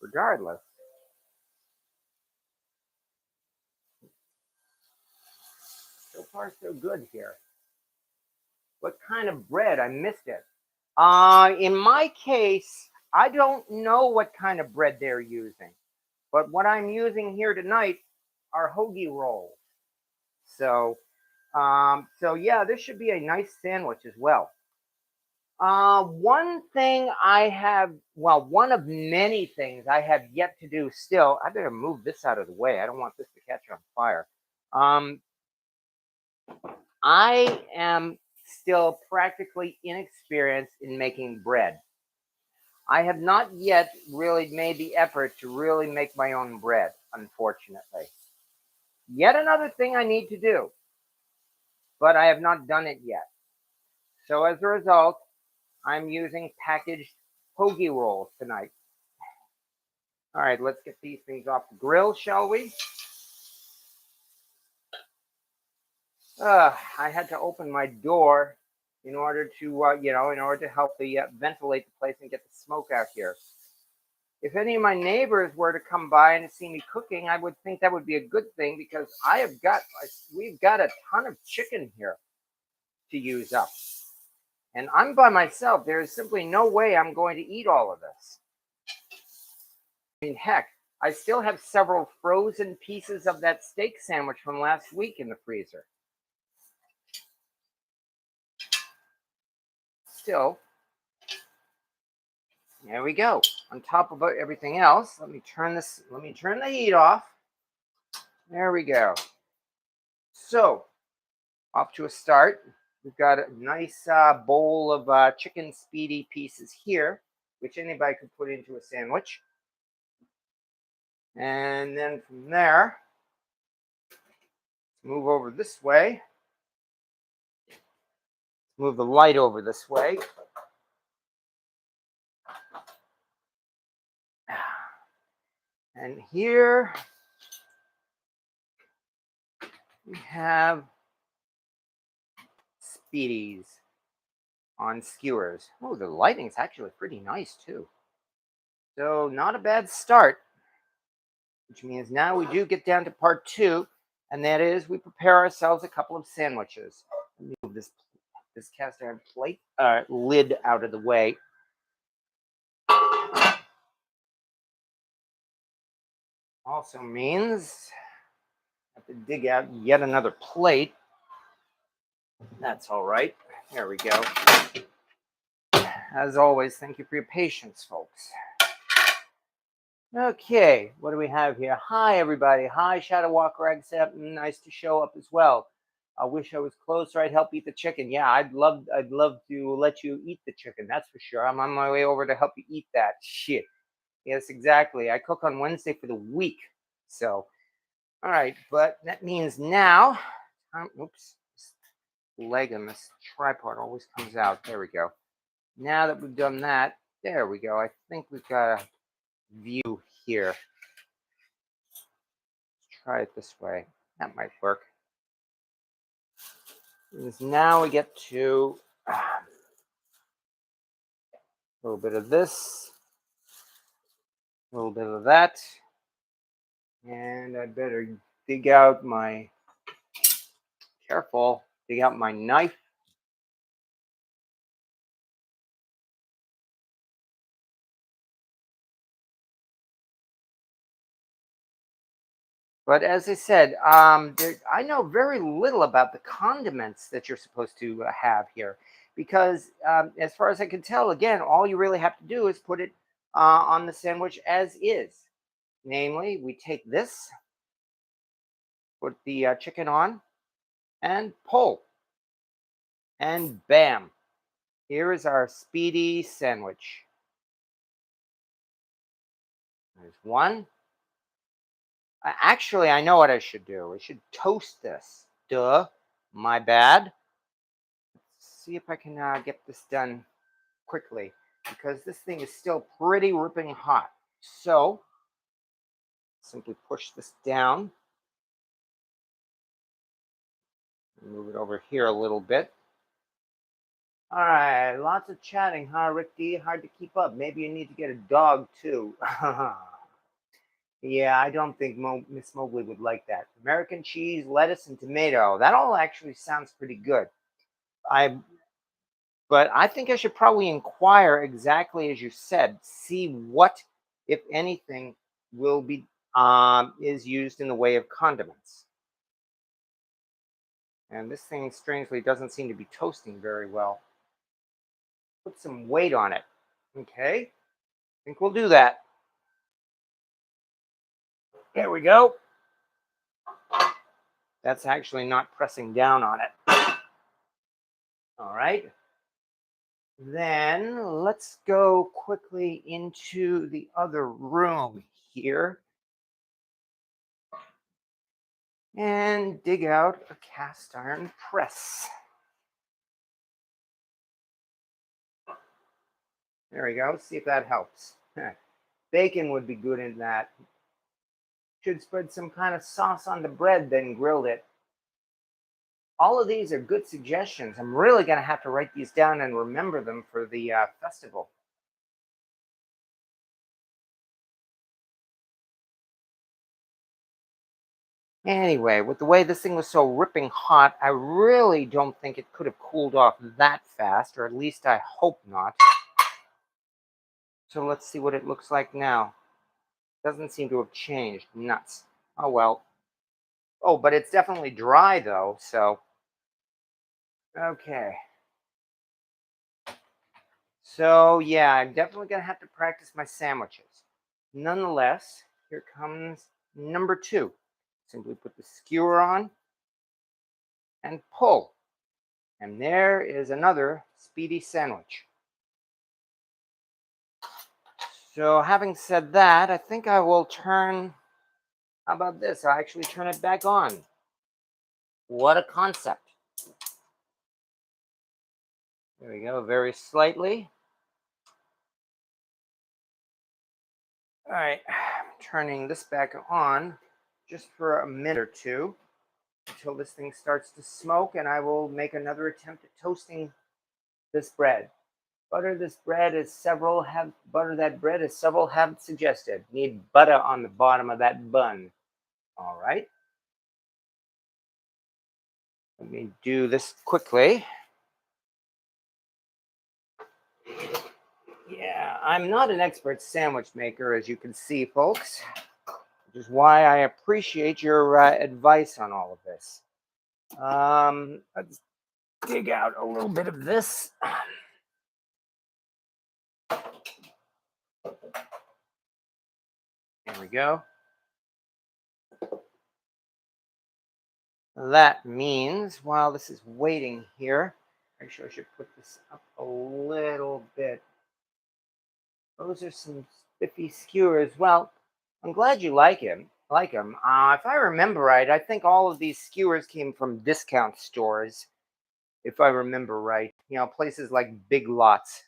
Regardless. So far, so good here. What kind of bread? I missed it. In my case, I don't know what kind of bread they're using, but what I'm using here tonight are hoagie rolls. So yeah, this should be a nice sandwich as well. One thing one of many things I have yet to do still. I better move this out of the way. I don't want this to catch on fire. I am still practically inexperienced in making bread. I have not yet really made the effort to really make my own bread, unfortunately. Yet another thing I need to do, but I have not done it yet. So as a result, I'm using packaged hoagie rolls tonight. All right, let's get these things off the grill, shall we? I had to open my door in order to, in order to help the ventilate the place and get the smoke out here. If any of my neighbors were to come by and see me cooking, I would think that would be a good thing because we've got a ton of chicken here to use up. And I'm by myself. There is simply no way I'm going to eat all of this. I mean, heck, I still have several frozen pieces of that steak sandwich from last week in the freezer. Still, there we go. On top of everything else, let me turn the heat off. There we go. So, off to a start. We've got a nice bowl of chicken speedy pieces here, which anybody could put into a sandwich. And then from there, move over this way. Move the light over this way. And here we have speedies on skewers. Oh, the lighting's actually pretty nice too. So not a bad start, which means now we do get down to part 2, and that is we prepare ourselves a couple of sandwiches. Let me move this cast iron plate lid out of the way. Also means I have to dig out yet another plate. That's all right. There we go. As always, thank you for your patience, folks. Okay, what do we have here? Hi, everybody. Hi, Shadow Walker Except. Nice to show up as well. I wish I was closer. I'd help eat the chicken. Yeah, I'd love to let you eat the chicken. That's for sure. I'm on my way over to help you eat that. Shit. Yes, exactly. I cook on Wednesday for the week. So, all right. But that means now, oops, this leg on this tripod always comes out. There we go. Now that we've done that, there we go. I think we've got a view here. Let's try it this way. That might work. Because now we get to a little bit of this, a little bit of that, and I better dig out my knife. But as I said, I know very little about the condiments that you're supposed to have here, because as far as I can tell, again, all you really have to do is put it on the sandwich as is. Namely, we take this, put the chicken on, and pull, and bam, here is our speedy sandwich. There's one. Actually, I know what I should do. I should toast this. Duh. My bad. Let's see if I can get this done quickly, because this thing is still pretty ripping hot. So, simply push this down. Move it over here a little bit. All right, lots of chatting, huh, Rick D? Hard to keep up. Maybe you need to get a dog, too. Yeah, I don't think Miss Mowgli would like that. American cheese, lettuce, and tomato. That all actually sounds pretty good. But I think I should probably inquire exactly as you said. See what, if anything, will be is used in the way of condiments. And this thing, strangely, doesn't seem to be toasting very well. Put some weight on it. Okay, I think we'll do that. There we go. That's actually not pressing down on it. All right. Then let's go quickly into the other room here and dig out a cast iron press. There we go. See if that helps. bacon would be good in that. Should spread some kind of sauce on the bread, then grilled it. All of these are good suggestions. I'm really going to have to write these down and remember them for the festival. Anyway, with the way this thing was so ripping hot, I really don't think it could have cooled off that fast, or at least I hope not. So let's see what it looks like now. Doesn't seem to have changed. Nuts. Oh well. Oh, but it's definitely dry though, so. Okay. So yeah, I'm definitely gonna have to practice my sandwiches. Nonetheless, here comes number 2. Simply put the skewer on and pull. And there is another speedy sandwich. So having said that, I think I will turn, how about this? I'll actually turn it back on. What a concept. There we go, very slightly. All right, I'm turning this back on just for a minute or two until this thing starts to smoke, and I will make another attempt at toasting this bread. Butter this bread as several have suggested. Need butter on the bottom of that bun. All right. Let me do this quickly. Yeah, I'm not an expert sandwich maker, as you can see, folks, which is why I appreciate your advice on all of this. Let's dig out a little bit of this. There we go. That means while this is waiting here, actually I should put this up a little bit. Those are some spiffy skewers. Well, I'm glad you like him. If I remember right, I think all of these skewers came from discount stores. If I remember right, places like Big Lots.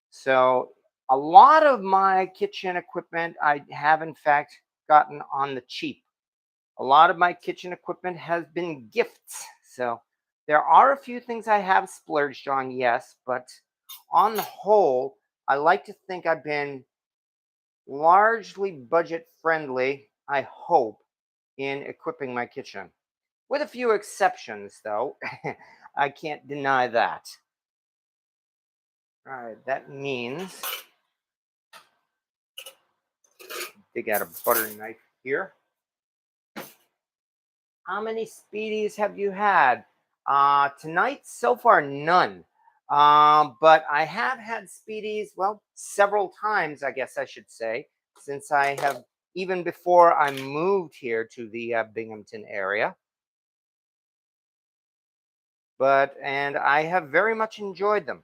So a lot of my kitchen equipment I have in fact gotten on the cheap. A lot of my kitchen equipment has been gifts. So there are a few things I have splurged on, yes, but on the whole, I like to think I've been largely budget friendly, I hope, in equipping my kitchen. With a few exceptions, though. I can't deny that. All right, that means dig out a butter knife here. How many speedies have you had? Tonight, so far, none. But I have had speedies, well, several times, I guess I should say, since I have, even before I moved here to the Binghamton area. And I have very much enjoyed them.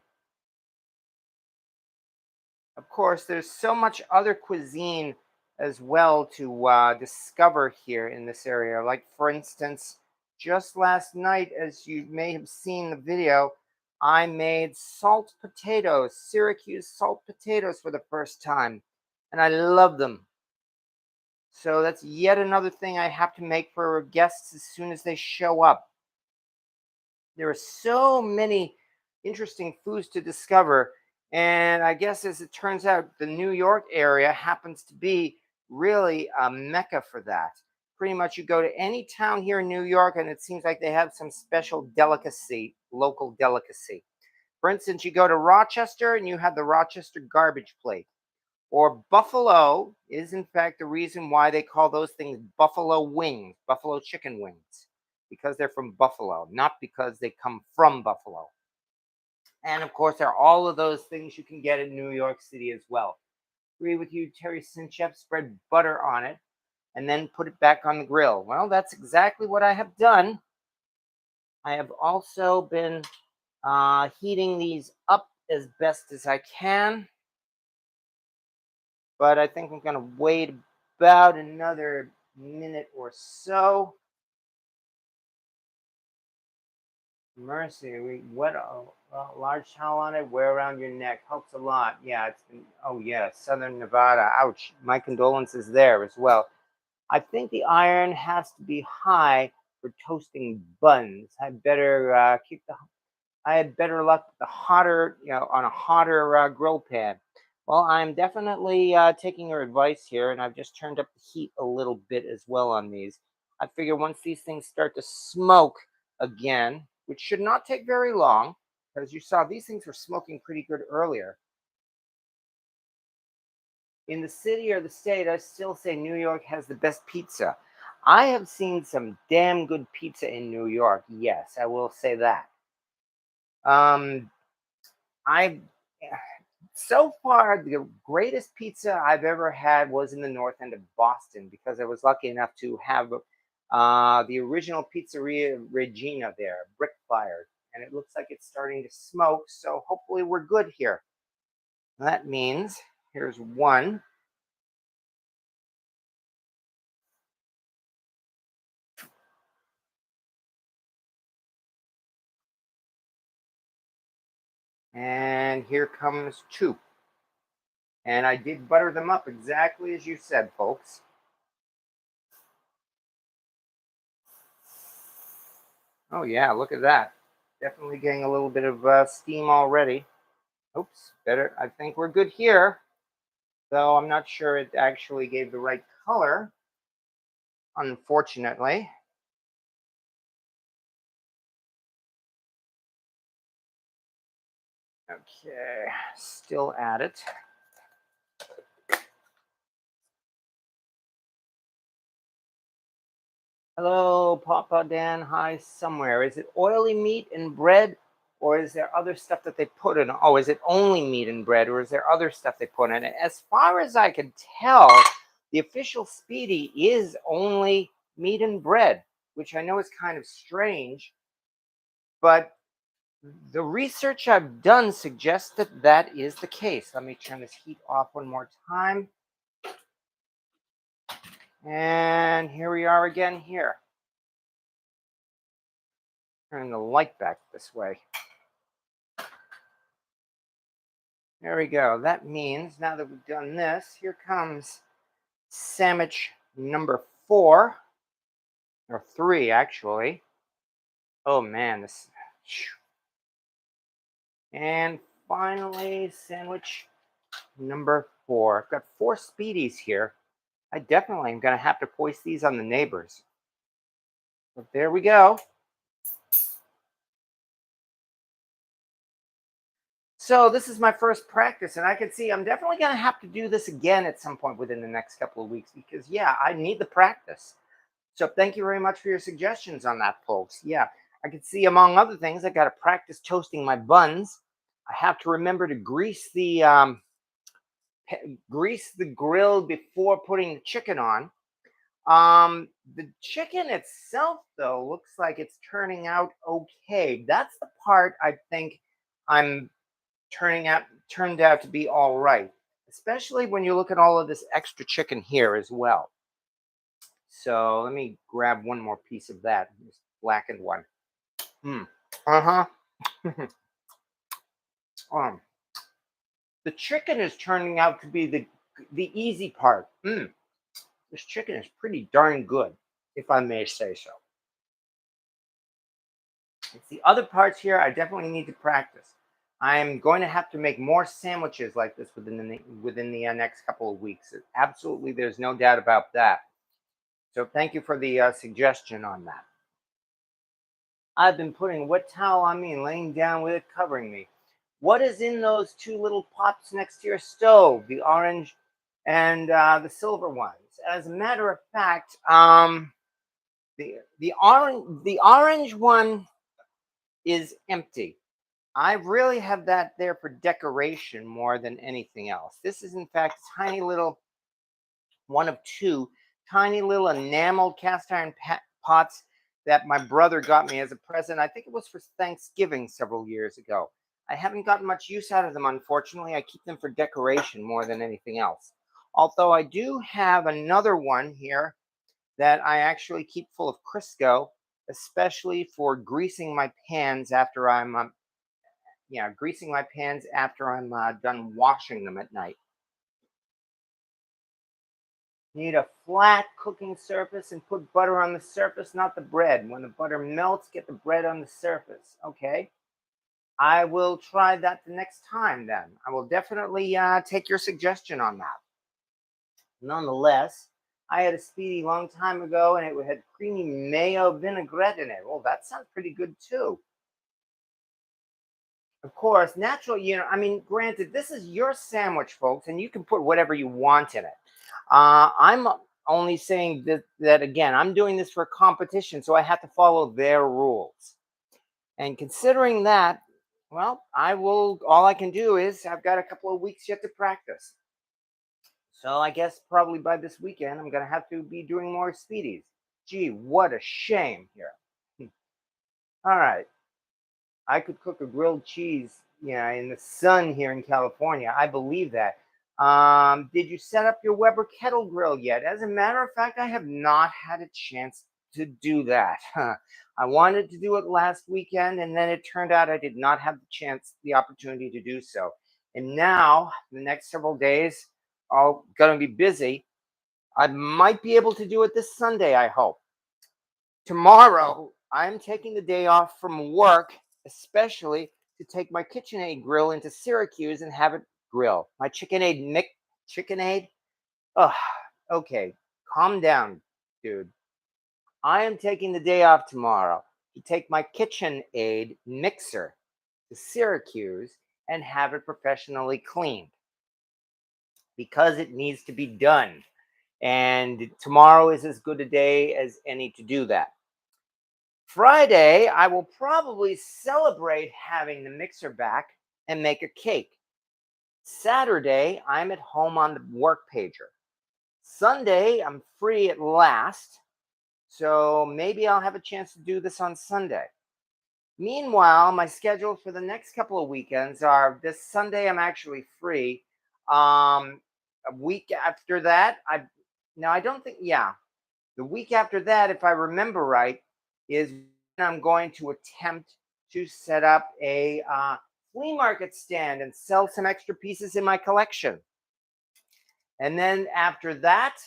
Of course, there's so much other cuisine as well to discover here in this area. Like, for instance, just last night, as you may have seen the video, I made salt potatoes, Syracuse salt potatoes for the first time, and I love them. So that's yet another thing I have to make for guests as soon as they show up. There are so many interesting foods to discover. And I guess as it turns out, the New York area happens to be really a mecca for that. Pretty much you go to any town here in New York, and it seems like they have some special delicacy, local delicacy. For instance, you go to Rochester and you have the Rochester garbage plate. Or Buffalo is, in fact, the reason why they call those things buffalo wings, buffalo chicken wings, because they're from Buffalo, not because they come from Buffalo. And of course, there are all of those things you can get in New York City as well. Agree with you, Terry Sinchef, spread butter on it and then put it back on the grill. Well, that's exactly what I have done. I have also been heating these up as best as I can. But I think I'm going to wait about another minute or so. Mercy, what Well, large towel on it, wear around your neck, helps a lot. Yeah, it's been, oh yeah, Southern Nevada. Ouch. My condolences there as well. I think the iron has to be high for toasting buns. I had better luck with the hotter, on a hotter grill pan. Well, I'm definitely taking your advice here, and I've just turned up the heat a little bit as well on these. I figure once these things start to smoke again, which should not take very long, because you saw these things were smoking pretty good earlier. In the city or the state, I still say New York has the best pizza. I have seen some damn good pizza in New York. Yes, I will say that. Um, I so far the greatest pizza I've ever had was in the north end of Boston because I was lucky enough to have the original Pizzeria Regina there, brick fired, and it looks like it's starting to smoke. So hopefully we're good here. That means here's one. And here comes two. And I did butter them up exactly as you said, folks. Oh, yeah, look at that. Definitely getting a little bit of steam already. Oops, better. I think we're good here. Though I'm not sure it actually gave the right color, unfortunately. Okay, still at it. Hello, Papa Dan. Hi, somewhere. Is it oily meat and bread, or is there other stuff that they put in? Oh, is it only meat and bread, or is there other stuff they put in it? As far as I can tell, the official Speedy is only meat and bread, which I know is kind of strange, but the research I've done suggests that that is the case. Let me turn this heat off one more time. And here we are again here. Turn the light back this way. There we go. That means now that we've done this, here comes sandwich number 4, or 3 actually. Oh man, this. And finally, sandwich number 4. I've got 4 speedies here. I definitely am going to have to foist these on the neighbors. But there we go. So this is my first practice, and I can see I'm definitely going to have to do this again at some point within the next couple of weeks because, yeah, I need the practice. So thank you very much for your suggestions on that, folks. Yeah, I can see, among other things, I got to practice toasting my buns. I have to remember to grease the grill before putting the chicken on. The chicken itself, though, looks like it's turning out okay. That's the part I think I'm turned out to be all right, especially when you look at all of this extra chicken here as well. So let me grab one more piece of that, this blackened one. Uh-huh. um, the chicken is turning out to be the easy part. This chicken is pretty darn good, if I may say so. It's the other parts here I definitely need to practice. I'm going to have to make more sandwiches like this within the next couple of weeks. Absolutely, there's no doubt about that. So thank you for the suggestion on that. I've been putting a wet towel on me and laying down with it covering me. What is in those 2 little pots next to your stove? The orange and the silver ones. As a matter of fact, the orange one is empty. I really have that there for decoration more than anything else. This is in fact tiny little one of 2 tiny little enameled cast iron pots that my brother got me as a present. I think it was for Thanksgiving several years ago. I haven't gotten much use out of them, unfortunately. I keep them for decoration more than anything else. Although I do have another one here that I actually keep full of Crisco, especially for greasing my pans after I'm greasing my pans after I'm done washing them at night. Need a flat cooking surface and put butter on the surface, not the bread. When the butter melts, get the bread on the surface. Okay. I will try that the next time then. I will definitely take your suggestion on that. Nonetheless, I had a speedy long time ago and it had creamy mayo vinaigrette in it. Well, that sounds pretty good too. Of course, natural, I mean, granted, this is your sandwich, folks, and you can put whatever you want in it. I'm only saying that again, I'm doing this for competition, so I have to follow their rules. And considering that, well, all I can do is I've got a couple of weeks yet to practice. So I guess probably by this weekend, I'm going to have to be doing more speedies. Gee, what a shame here. All right. I could cook a grilled cheese, in the sun here in California. I believe that. Did you set up your Weber kettle grill yet? As a matter of fact, I have not had a chance to do that. I wanted to do it last weekend, and then it turned out I did not have the opportunity to do so. And now, the next several days, I'm going to be busy. I might be able to do it this Sunday, I hope. Tomorrow, I'm taking the day off from work, especially to take my KitchenAid grill into Syracuse and have it grill. My KitchenAid? Oh, okay. Calm down, dude. I am taking the day off tomorrow to take my KitchenAid mixer to Syracuse and have it professionally cleaned because it needs to be done. And tomorrow is as good a day as any to do that. Friday, I will probably celebrate having the mixer back and make a cake. Saturday, I'm at home on the work pager. Sunday, I'm free at last, so maybe I'll have a chance to do this on Sunday. Meanwhile, my schedule for the next couple of weekends are this Sunday, I'm actually free. A week after that, I don't think, the week after that, if I remember right, is when I'm going to attempt to set up a flea market stand and sell some extra pieces in my collection. And then after that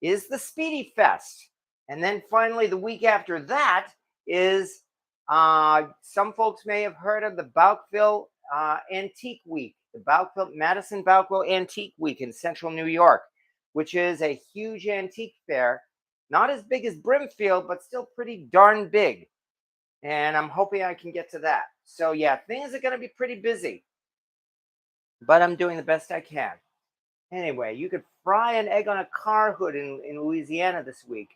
is the Spiedie Fest. And then finally, the week after that is some folks may have heard of the Bouckville Antique Week, the Madison Bouckville Antique Week in central New York, which is a huge antique fair. Not as big as Brimfield, but still pretty darn big. And I'm hoping I can get to that. So yeah, things are going to be pretty busy. But I'm doing the best I can. Anyway, you could fry an egg on a car hood in Louisiana this week.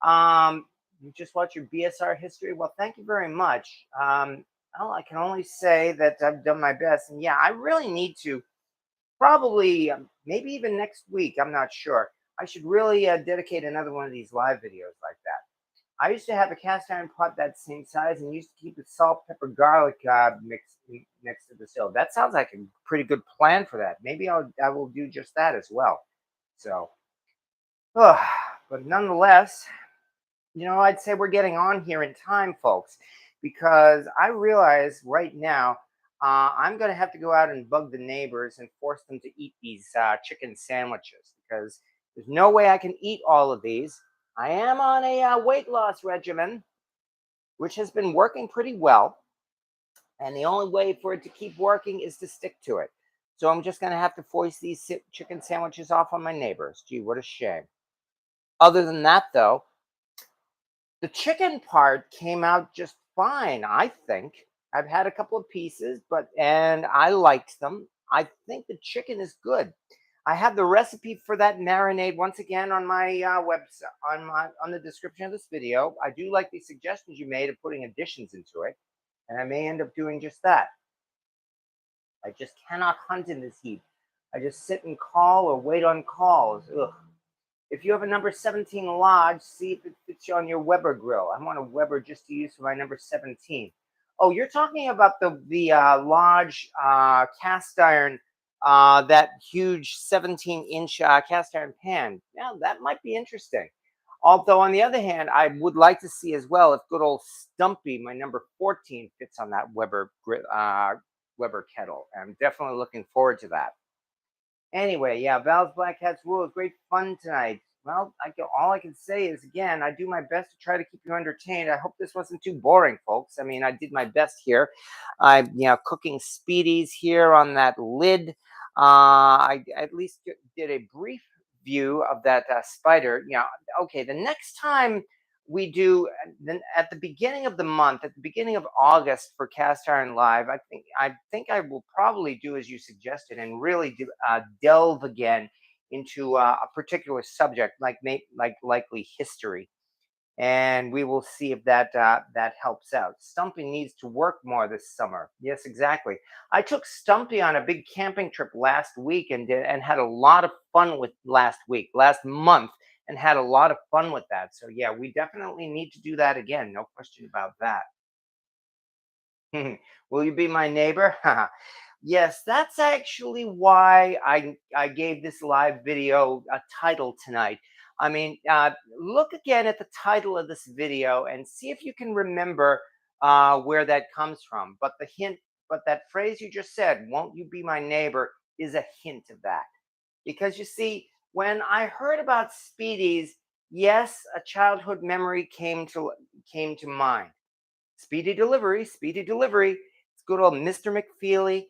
You just watch your BSR history. Well, thank you very much. Well, I can only say that I've done my best. And yeah, I really need to probably, maybe even next week. I'm not sure. I should really dedicate another one of these live videos like that. I used to have a cast iron pot that same size and used to keep the salt, pepper, garlic mix next to the stove. That sounds like a pretty good plan for that. Maybe I will do just that as well. So, but nonetheless, I'd say we're getting on here in time, folks, because I realize right now I'm going to have to go out and bug the neighbors and force them to eat these chicken sandwiches because there's no way I can eat all of these. I am on a weight loss regimen, which has been working pretty well. And the only way for it to keep working is to stick to it. So I'm just going to have to foist these chicken sandwiches off on my neighbors. Gee, what a shame. Other than that, though, the chicken part came out just fine, I think. I've had a couple of pieces, and I liked them. I think the chicken is good. I have the recipe for that marinade once again on my website, on the description of this video. I do like the suggestions you made of putting additions into it, and I may end up doing just that. I just cannot hunt in this heat. I just sit and call or wait on calls. Ugh. If you have a number 17 Lodge, see if it fits you on your Weber grill. I want a Weber just to use for my number 17. Oh, you're talking about the Lodge cast iron, that huge 17-inch cast iron pan. Yeah, that might be interesting. Although, on the other hand, I would like to see as well if good old Stumpy, my number 14, fits on that Weber Weber kettle. I'm definitely looking forward to that. Anyway, yeah, Val's Black Hats Rule is great fun tonight. Well, all I can say is, again, I do my best to try to keep you entertained. I hope this wasn't too boring, folks. I mean, I did my best here. I'm, cooking speedies here on that lid. I at least did a brief view of that spider. Okay, the next time we do, then at the beginning of the month, at the beginning of August for Cast Iron Live, I think I will probably do as you suggested and really delve again into a particular subject, like likely history, and we will see if that helps out. Stumpy needs to work more this summer. Yes, exactly. I took Stumpy on a big camping trip last week and had a lot of fun with last month, and had a lot of fun with that. So yeah, we definitely need to do that again. No question about that. Will you be my neighbor? Yes, that's actually why I gave this live video a title tonight. I mean, look again at the title of this video and see if you can remember where that comes from. But that phrase you just said, "Won't you be my neighbor," is a hint of that. Because you see, when I heard about speedies, yes, a childhood memory came to mind. Speedy delivery, speedy delivery. It's good old Mr. McFeely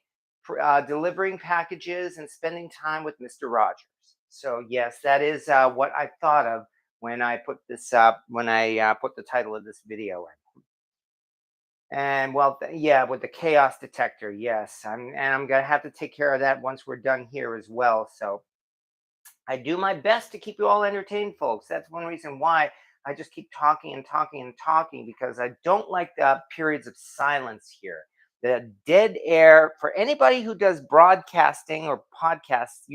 delivering packages and spending time with Mr. Rogers. So yes, that is what I thought of when I put this when I put the title of this video in. And well, yeah, with the chaos detector, yes, I'm gonna have to take care of that once we're done here as well. So I do my best to keep you all entertained, folks. That's one reason why I just keep talking and talking and talking, because I don't like the periods of silence here. The dead air, for anybody who does broadcasting or podcasts,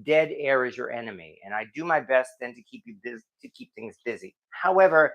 dead air is your enemy. And I do my best then to keep you busy, to keep things busy. However,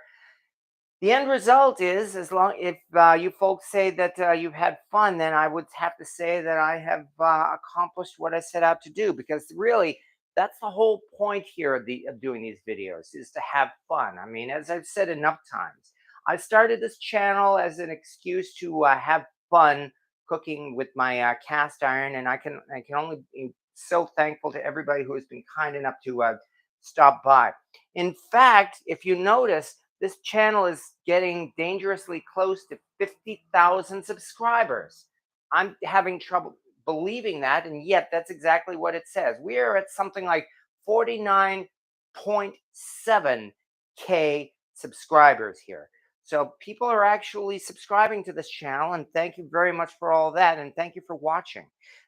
the end result is, as long if you folks say that you've had fun, then I would have to say that I have accomplished what I set out to do. Because really, that's the whole point here of doing these videos, is to have fun. I mean, as I've said enough times, I started this channel as an excuse to have fun cooking with my cast iron, and I can only be so thankful to everybody who has been kind enough to stop by. In fact, if you notice, this channel is getting dangerously close to 50,000 subscribers. I'm having trouble believing that, and yet that's exactly what it says. We are at something like 49.7K subscribers here. So people are actually subscribing to this channel, and thank you very much for all that, and thank you for watching,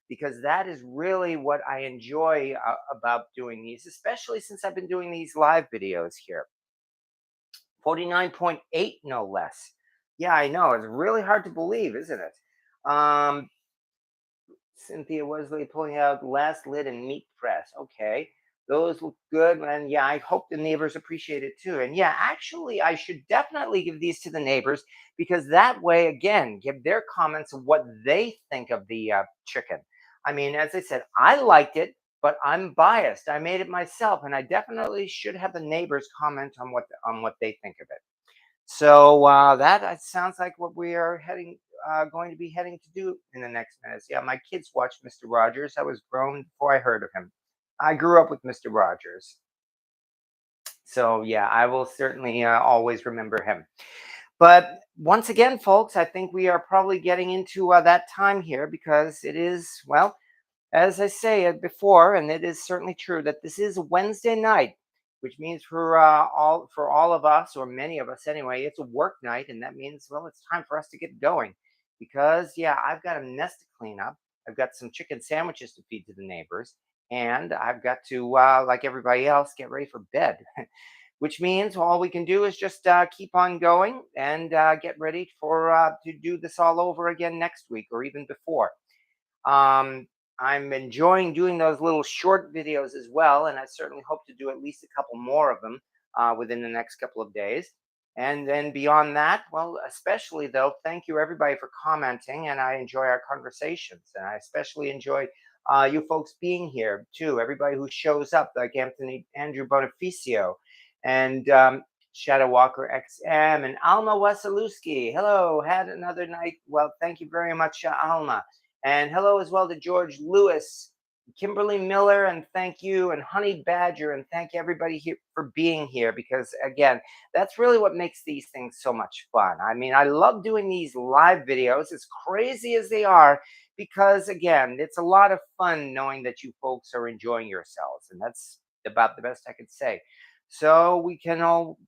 because that is really what I enjoy about doing these, especially since I've been doing these live videos here. 49.8, no less. Yeah, I know. It's really hard to believe, isn't it? Cynthia Wesley pulling out last lid and meat press. Okay. Those look good. And yeah, I hope the neighbors appreciate it too. And yeah, actually, I should definitely give these to the neighbors, because that way, again, give their comments of what they think of the chicken. I mean, as I said, I liked it, but I'm biased. I made it myself, and I definitely should have the neighbors comment on what they think of it. So that sounds like what we are going to be heading to do in the next minutes. Yeah, my kids watched Mr. Rogers. I was grown before I heard of him. I grew up with Mr. Rogers. So yeah, I will certainly always remember him. But once again, folks, I think we are probably getting into that time here, because it is, well, as I say it before, and it is certainly true, that this is Wednesday night, which means for all of us, or many of us anyway, it's a work night, and that means, well, it's time for us to get going. Because yeah, I've got a mess to clean up. I've got some chicken sandwiches to feed to the neighbors, and I've got to, like everybody else, get ready for bed. Which means all we can do is just keep on going and get ready to do this all over again next week, or even before. Um, I'm enjoying doing those little short videos as well, and I certainly hope to do at least a couple more of them within the next couple of days. And then beyond that, well, especially though, thank you everybody for commenting, and I enjoy our conversations, and I especially enjoy you folks being here too. Everybody who shows up, like Andrew Bonificio, and Shadow Walker XM, and Alma Wasilewski. Hello, had another night. Well, thank you very much, Alma. And hello as well to George Lewis, Kimberly Miller, and thank you, and Honey Badger, and thank everybody here for being here, because again, that's really what makes these things so much fun. I mean, I love doing these live videos, as crazy as they are, because again, it's a lot of fun knowing that you folks are enjoying yourselves, and that's about the best I could say. So we can all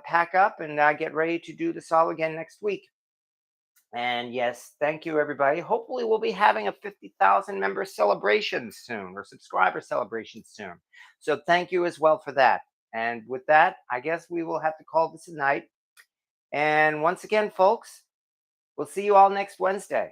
pack up and get ready to do this all again next week. And yes, thank you, everybody. Hopefully, we'll be having a 50,000 member celebration soon, or subscriber celebration soon. So thank you as well for that. And with that, I guess we will have to call this a night. And once again, folks, we'll see you all next Wednesday.